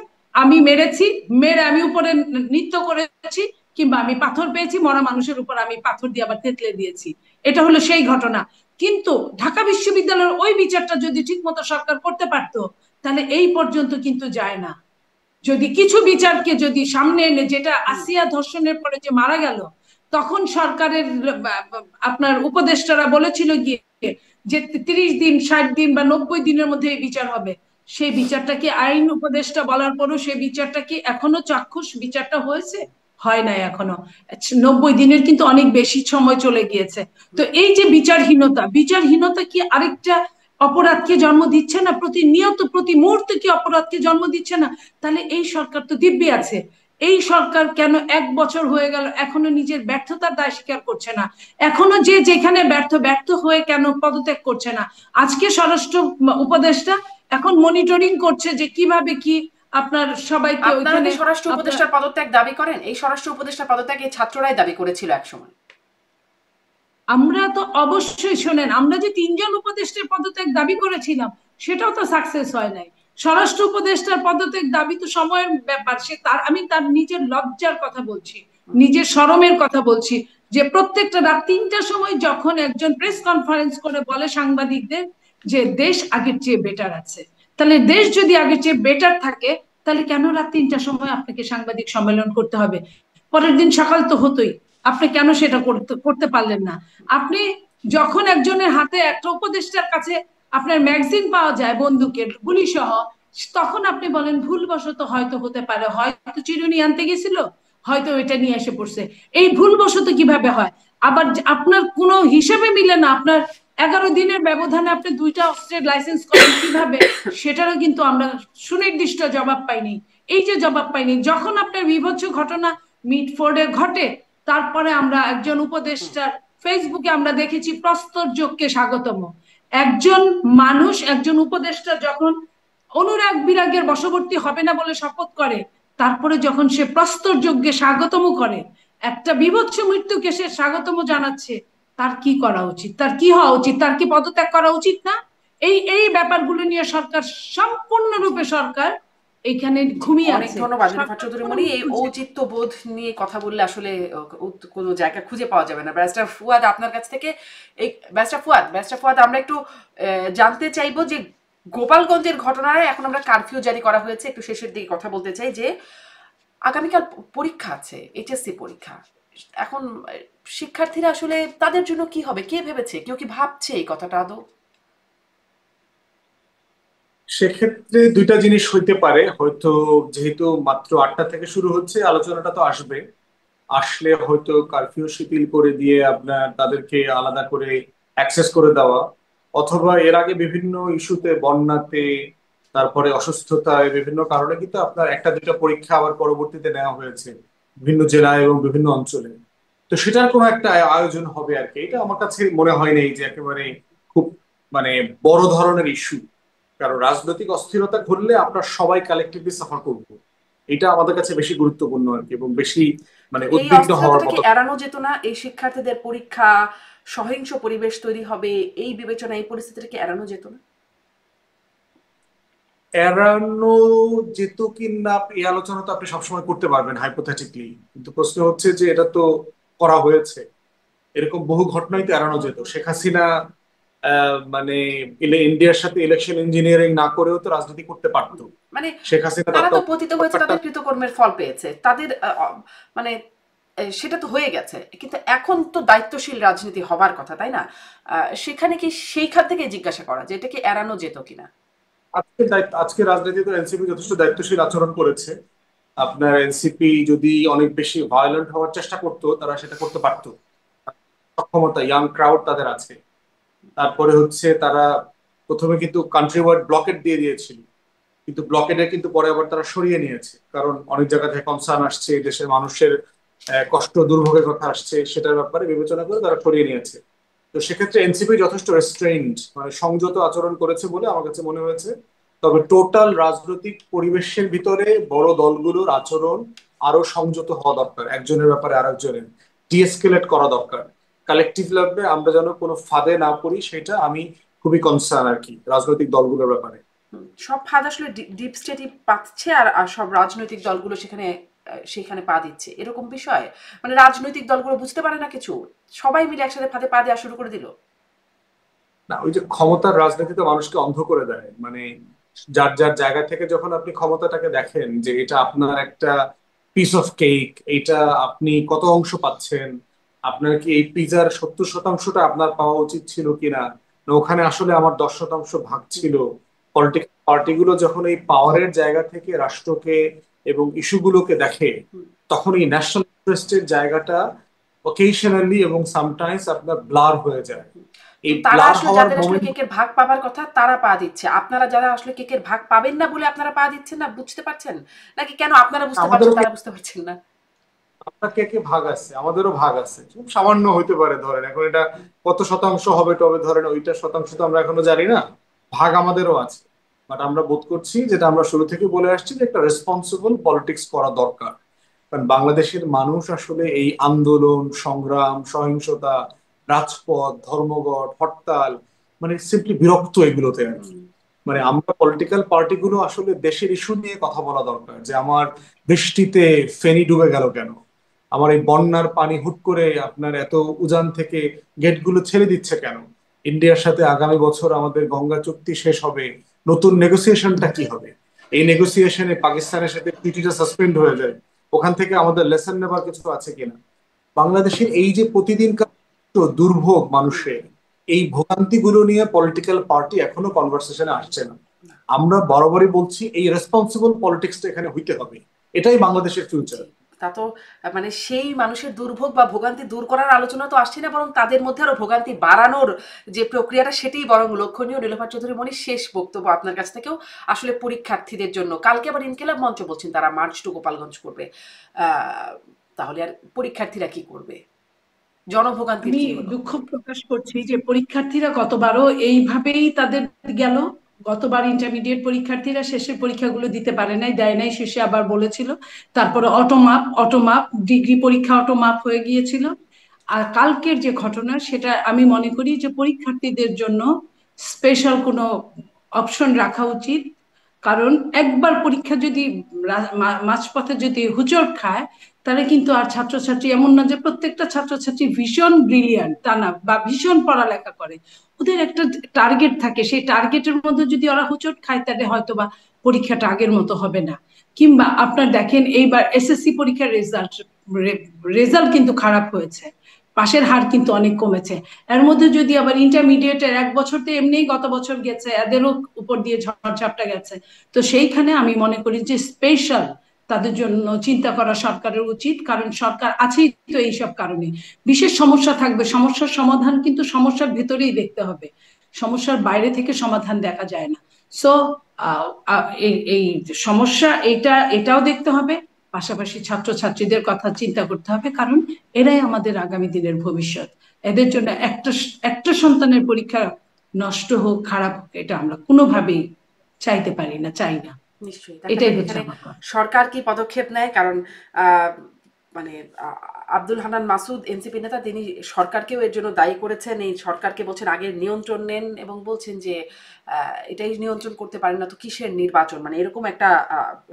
আমি মেরেছি, মেরে আমি উপরে নৃত্য করেছি, কিংবা আমি পাথর পেয়েছি, মরা মানুষের উপর আমি পাথর দিয়ে আবার থেতলে দিয়েছি, এটা হলো সেই ঘটনা। কিন্তু ঢাকা বিশ্ববিদ্যালয়ের ওই বিচারটা যদি ঠিক মতো সরকার করতে পারতো, তাহলে এই পর্যন্ত কিন্তু যায় না। যদি কিছু বিচারকে যদি সামনে এনে, যেটা আসিয়া ধর্ষণের পরে যে মারা গেল, তখন সরকারের আপনার উপদেষ্টারা বলেছিল গিয়ে যে 30 দিন, 60 দিন বা 90 দিনের মধ্যে এই বিচার হবে। সেই বিচারটা কি, আইন উপদেষ্টা বলার পরও সেই বিচারটা কি এখনো চাক্ষুষ বিচারটা হয়েছে? হয় নাই এখনো। 90 দিনের কিন্তু অনেক বেশি সময় চলে গিয়েছে। তো এই যে বিচারহীনতা কি আরেকটা অপরাধকে জন্ম দিচ্ছে না? প্রতিনিয়ত প্রতি মুহূর্তে কি অপরাধকে জন্ম দিচ্ছে না? তাহলে এই সরকার তো দিব্যি আছে। এই সরকার কেন 1 বছর হয়ে গেল এখনো নিজের ব্যর্থতার দায় স্বীকার করছে না? এখনো যে যেখানে ব্যর্থ হয়ে কেন পদত্যাগ করছে না? আজকে স্বরাষ্ট্র উপদেষ্টা এখন মনিটরিং করছে যে কিভাবে কি আপনার সবাইকে ওইখানে স্বরাষ্ট্র উপদেষ্টার পদত্যাগ দাবি করেন? এই স্বরাষ্ট্র উপদেষ্টার পদত্যাগ এই ছাত্ররাই দাবি করেছিল একসময়। আমরা তো অবশ্যই শোনেন, আমরা যে 3 জন উপদেষ্টার পদত্যাগ দাবি করেছিলাম সেটাও তো সাকসেস হয় নাই। স্বরাষ্ট্র উপদেষ্টার পদত্যাগ দাবি তো সময়ের ব্যাপার। আমি তার নিজের লজ্জার কথা বলছি, নিজের শরমের কথা বলছি, যে প্রত্যেকটা রাত 3টার সময় যখন একজন প্রেস কনফারেন্স করে বলে সাংবাদিকদের যে দেশ আগের চেয়ে বেটার আছে, তাহলে দেশ যদি আগের চেয়ে বেটার থাকে, তাহলে কেন রাত 3টার সময় আপনাকে সাংবাদিক সম্মেলন করতে হবে? পরের দিন সকাল তো হতোই, আপনি কেন সেটা করতে পারলেন না? আপনি যখন একজনের হাতে, একটা উপদেষ্টার কাছে আপনার ম্যাগাজিন পাওয়া যায় বন্দুকের গুলি সহ, তখন আপনি বলেন ভুলবশত হয়তো হতে পারে, হয়তো চিরুনি আনতে গেছিল, হয়তো এটা নিয়ে এসে পড়ছে। এই ভুলবশত কিভাবে হয়? আবার আপনার কোনো হিসেবে মিলে না, আপনার 11 দিনের ব্যবধানে আপনি 2টা অস্ত্রের লাইসেন্স করেন কিভাবে? সেটারও কিন্তু আমরা সুনির্দিষ্ট জবাব পাইনি। এই যে জবাব পাইনি, যখন আপনার বিভৎস ঘটনা মিটফোর্ডে ঘটে, তারপরে আমরা একজন উপদেষ্টার ফেসবুকে আমরা দেখেছি প্রস্তরযোগকে স্বাগতম। একজন মানুষ, একজন উপদেষ্টা যখন অনুরাগ বিরাগের বশবর্তী হবে না বলে শপথ করে, তারপরে যখন সে প্রস্তরযোগ্যে স্বাগতম করে, একটা বিভৎস মৃত্যুকে সে স্বাগতম জানাচ্ছে, তার কি করা উচিত? তার কি হওয়া উচিত? তার কি পদত্যাগ করা উচিত না? এই ব্যাপারগুলো নিয়ে সরকার সম্পূর্ণরূপে সরকার এখানে ঘুমিয়ে আছে। অনেক ধন্যবাদ রিফাত চৌধুরী মনি। এই ঔচিত্য বোধ নিয়ে কথা বললে আসলে কোনো জায়গা খুঁজে পাওয়া যাবে না। ব্যারিস্টার ফুয়াদ, আপনার কাছ থেকে এই ব্যারিস্টার ফুয়াদ আমরা একটু জানতে চাইবো যে গোপালগঞ্জের ঘটনায় এখন আমরা কারফিউ জারি করা হয়েছে, একটু শেষের দিকে কথা বলতে চাই যে আগামীকাল পরীক্ষা আছে, এইচএসসি পরীক্ষা, এখন শিক্ষার্থীরা আসলে তাদের জন্য কি হবে, কে ভেবেছে, কেউ কি ভাবছে এই কথাটা আদৌ? সেক্ষেত্রে দুইটা জিনিস হইতে পারে হয়তো। যেহেতু মাত্র 8টা থেকে শুরু হচ্ছে, আলোচনাটা তো আসবে। আসলে হয়তো কারফিউ শিথিল করে দিয়ে আপনার তাদেরকে আলাদা করে অ্যাক্সেস করে দেওয়া, অথবা এর আগে বিভিন্ন ইস্যুতে, বন্যাতে, তারপরে অসুস্থতায়, বিভিন্ন কারণে কিন্তু আপনার একটা দুইটা পরীক্ষা আবার পরবর্তীতে নেওয়া হয়েছে বিভিন্ন জেলায় এবং বিভিন্ন অঞ্চলে। তো সেটার কোনো একটা আয়োজন হবে আর কি। এটা আমার কাছে মনে হয় নাই যে একেবারে খুব মানে বড় ধরনের ইস্যু। কারণ রাজনৈতিক অস্থিরতা ঘটলে আমরা সবাই কালেকটিভলি সাফার করবো। এটা আমাদের কাছে বেশি গুরুত্বপূর্ণ আর কি, এবং বেশি তো এই উদ্বিগ্ন হওয়ার অস্থিরতাটা কি মতো। এড়ানো যেত না? এই শিক্ষার্থীদের পরীক্ষা, সহিংস পরিবেশ তৈরি হবে, এই বিবেচনা, এই পরিস্থিতিটা কি এড়ানো যেত না? এড়ানো যেত কি না, এই আলোচনা তো আপনি সবসময় করতে পারবেন হাইপোথেটিকলি, কিন্তু প্রশ্ন হচ্ছে যে এটা তো করা হয়েছে। এরকম বহু ঘটনাই তো এড়ানো যেত। শেখ হাসিনা মানে ইন্ডিয়ার সাথে ইলেকশন ইঞ্জিনিয়ারিং না করেও তো রাজনীতি করতে পারতো। মানে শেখ হাসিনা তারা তো পতিত হয়েছে, তত্ত্বাবধানটা। তাদের কৃতকর্মের ফল পেয়েছে, তাদের মানে সেটা তো হয়ে গেছে, কিন্তু এখন তো দায়িত্বশীল রাজনীতি হবার কথা, তাই না? সেখানে কি সেইখান থেকে জিজ্ঞাসা করা যে এটা কি এড়ানো যেত কিনা? আজকে রাজনীতিতে এনসিপি যথেষ্ট দায়িত্বশীল আচরণ করেছে। আপনার এনসিপি যদি অনেক বেশি ভায়োলেন্ট হওয়ার চেষ্টা করতো, তারা সেটা করতে পারতো। সক্ষমতা, ইয়াং ক্রাউড তাদের আছে। তারপরে হচ্ছে তারা প্রথমে কিন্তু কান্ট্রি ওয়াইড ব্লকেট দিয়ে দিয়েছিল, কিন্তু ব্লকেটে কিন্তু পরে আবার তারা সরিয়ে নিয়েছে, কারণ অনেক জায়গা থেকে কনসার্ন আসছে, দেশের মানুষের কষ্ট দুর্ভোগের কথা আসছে, সেটার ব্যাপারে বিবেচনা করে তারা সরিয়ে নিয়েছে। তো সেক্ষেত্রে এনসিপি যথেষ্ট রেস্ট্রেইনড, মানে সংযত আচরণ করেছে বলে আমার কাছে মনে হয়েছে। তবে টোটাল রাজনৈতিক পরিবেশের ভিতরে বড় দলগুলোর আচরণ আরো সংযত হওয়া দরকার, একজনের ব্যাপারে আরেকজনের ডিএসকেলেট করা দরকার। কালেকটিভ লেভেলে আমরা যেন কোনো ফাঁদে না পড়ি, সেটা আমি খুবই কনসার্ন আর কি রাজনৈতিক দলগুলোর ব্যাপারে। সব ফাঁদ আসলে ডিপ স্টেটই পাচ্ছে, আর আর সব রাজনৈতিক দলগুলো সেখানে পা দিচ্ছে, এরকম বিষয়। মানে রাজনৈতিক দলগুলো বুঝতে পারে না কিছু, সবাই মিলে একসাথে ফাঁদে পা দেওয়া শুরু করে দিল। না, ওই যে ক্ষমতার রাজনীতিতে মানুষকে অন্ধ করে দেয়, মানে যার যার জায়গা থেকে যখন আপনি ক্ষমতাটাকে দেখেন যে এটা আপনার একটা পিস অফ কেক, এটা আপনি কত অংশ পাচ্ছেন, আপনার কি এই পিজার 70%টা আপনার পাওয়া উচিত ছিল কিনা, না ওখানে আসলে আমার 10% ভাগ ছিল। পলিটিক্যাল পার্টিগুলো যখন এই পাওয়ারের জায়গা থেকে রাষ্ট্রকে এবং ইস্যুগুলোকে দেখে, তখন এই ন্যাশনাল ইন্টারেস্টের জায়গাটা অকেশনালি এবং সামটাইমস আপনার ব্লার হয়ে যায়। তো এই তারা ব্লার আসলে, হওয়ার যাদের আসলে মোমেন্ট কেকের ভাগ পাবার কথা তারা পা দিচ্ছে, আপনারা যারা আসলে কেকের ভাগ পাবেন না বলে আপনারা পা দিচ্ছেন না, বুঝতে পারছেন? নাকি কেন আপনারা বুঝতে পারছেন আমাদেরও তারা বুঝতে পারছেন না? আপনার কে কে ভাগ আছে, আমাদেরও ভাগ আছে, খুব সামান্য হইতে পারে ধরেন। এখন এটা কত শতাংশ হবে, তবে ধরেন ওইটা শতাংশ তো আমরা এখনো জানি না। ভাগ আমাদেরও আছে। বাট আমরা বোধ করছি, যেটা আমরা শুরু থেকে বলে আসছি, যে একটা রেসপন্সিবল পলিটিক্স করা দরকার। কারণ বাংলাদেশের মানুষ আসলে এই আন্দোলন, সংগ্রাম, সহিংসতা, রাজপথ, ধর্মঘট, হরতাল, মানে সিম্পলি বিরক্ত এগুলোতে আর কি। মানে আমরা পলিটিক্যাল পার্টিগুলো আসলে দেশের ইস্যু নিয়ে কথা বলা দরকার, যে আমার বৃষ্টিতে ফেনী ডুবে গেল কেন, আমার এই বন্যার পানি হুট করে আপনার এত উজান থেকে গেটগুলো ছেড়ে দিচ্ছে কেন, ইন্ডিয়ার সাথে আগামী বছর আমাদের গঙ্গা চুক্তি শেষ হবে, নতুন নেগোসিয়েশনটা কি হবে, এই নেগোসিয়েশনে পাকিস্তানের সাথে ট্রিটিটা সাসপেন্ড হয়ে যায়, ওখান থেকে আমাদের লেসন নেবার কিছু আছে কিনা। বাংলাদেশের এই যে প্রতিদিনকার দুর্ভোগ মানুষের, এই ভোগান্তিগুলো নিয়ে পলিটিক্যাল পার্টি এখনো কনভারসেশনে আসছে না। আমরা বরাবরই বলছি এই রেসপন্সিবল পলিটিক্সটা এখানে হইতে হবে। এটাই বাংলাদেশের ফিউচার। তা তো মানে সেই মানুষের দুর্ভোগ বা ভোগান্তি দূর করার আলোচনা তো আসছে না, বরং তাদের মধ্যে আরো ভোগান্তি বাড়ানোর যে প্রক্রিয়াটা, সেটাই বরং লক্ষণীয়। নীলোফার চৌধুরী মনির, শেষ বক্তব্য আপনার কাছ থেকেও আসলে পরীক্ষার্থীদের জন্য। কালকে আবার ইনকিলাব মঞ্চ বলছেন তারা মার্চ টু গোপালগঞ্জ করবে। তাহলে আর পরীক্ষার্থীরা কি করবে? জনভোগান্তির আমি কি হলো? দুঃখ প্রকাশ করছি যে পরীক্ষার্থীরা গতবারও এইভাবেই তাদের গেল। গতবার ইন্টারমিডিয়েট পরীক্ষার্থীরা শেষের পরীক্ষাগুলো দিতে পারে নাই, দেয় নাই, শেষে আবার বলেছিল। তারপরে অটোমাপ ডিগ্রি পরীক্ষা অটোমাপ হয়ে গিয়েছিল। আর কালকের যে ঘটনা, সেটা আমি মনে করি যে পরীক্ষার্থীদের জন্য স্পেশাল কোনো অপশন রাখা উচিত। কারণ একবার পরীক্ষা যদি মাঝপথে যদি হুচট খায়, তাহলে কিন্তু আর ছাত্রছাত্রী এমন না যে প্রত্যেকটা ছাত্রছাত্রী ভীষণ ব্রিলিয়ান্ট, তা না, বা ভীষণ পড়ালেখা করে। ওদের একটা টার্গেট থাকে, সেই টার্গেটের মধ্যে যদি ওরা হুচট খায়, তাহলে হয়তো বা পরীক্ষাটা আগের মতো হবে না। কিংবা আপনার দেখেন এইবার এসএসসি পরীক্ষার রেজাল্ট রেজাল্ট কিন্তু খারাপ হয়েছে, পাশের হার কিন্তু অনেক কমেছে। এর মধ্যে যদি আবার ইন্টারমিডিয়েটের 1 বছর তো এমনিই গত বছর গেছে, এদেরও উপর দিয়ে ঝড়ঝাপটা গেছে। তো সেইখানে আমি মনে করি যে স্পেশাল তাদের জন্য চিন্তা করা সরকারের উচিত, কারণ সরকার আছেই তো এইসব কারণে। বিশেষ সমস্যা থাকবে, সমস্যার সমাধান কিন্তু সমস্যার ভেতরেই দেখতে হবে, সমস্যার বাইরে থেকে সমাধান দেখা যায় না। সো এই সমস্যা এটাও দেখতে হবে, পাশাপাশি ছাত্রছাত্রীদের কথা চিন্তা করতে হবে, কারণ এরাই আমাদের আগামী দিনের ভবিষ্যৎ। এদের জন্য একটা সন্তানের পরীক্ষা নষ্ট হোক, খারাপ হোক, এটা আমরা কোনোভাবেই চাইতে পারি না, চাই না। নিশ্চয়ই। এটাই হচ্ছে আমার কথা। সরকার কি পদক্ষেপ নেয়, কারণ মানে আব্দুল হান্নান মাসুদ এনসিপি নেতা, তিনি সরকারকেও এর জন্য দায়ী করেছেন। এই সরকারকে বলছেন আগে নিয়ন্ত্রণ নেন, এবং বলছেন যে এটাই নিয়ন্ত্রণ করতে পারেন না তো কিসের নির্বাচন, মানে এরকম একটা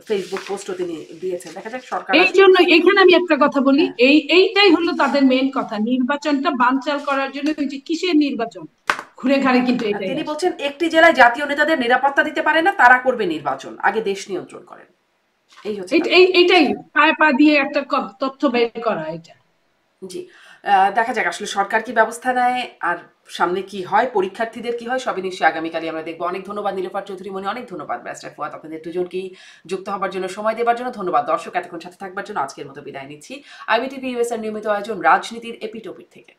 ফেসবুক পোস্টও তিনি দিয়েছেন। দেখা যাক সরকার। এই জন্য এখানে আমি একটা কথা বলি, এইটাই হলো তাদের মেইন কথা, নির্বাচনটা বানচাল করার জন্য। যে কিসের নির্বাচন, ঘুরে ঘাড়ে কিন্তু এটাই। তিনি বলছেন একটি জেলায় জাতীয় নেতাদের নিরাপত্তা দিতে পারে না, তারা করবে নির্বাচন, আগে দেশ নিয়ন্ত্রণ করেন। এইটাই পায়ে পা দিয়ে একটা তথ্য বের করা এটা। জি, দেখা যাক আসলে সরকার কি ব্যবস্থা নেয়, আর সামনে কি হয়, পরীক্ষার্থীদের কি হয়, সবই নিশ্চয়ই আগামীকালই আমরা দেখবো। অনেক ধন্যবাদ নীলোফার চৌধুরী মনি, অনেক ধন্যবাদ ব্যারিস্টার ফুয়াদ, আপনাদের দুজনকেই যুক্ত হবার জন্য, সময় দেওয়ার জন্য ধন্যবাদ। দর্শক এতক্ষণ সাথে থাকবার জন্য আজকের মতো বিদায় নিচ্ছি। IBTV US এর নিয়মিত আয়োজন রাজনীতির এপিটোপিক থেকে।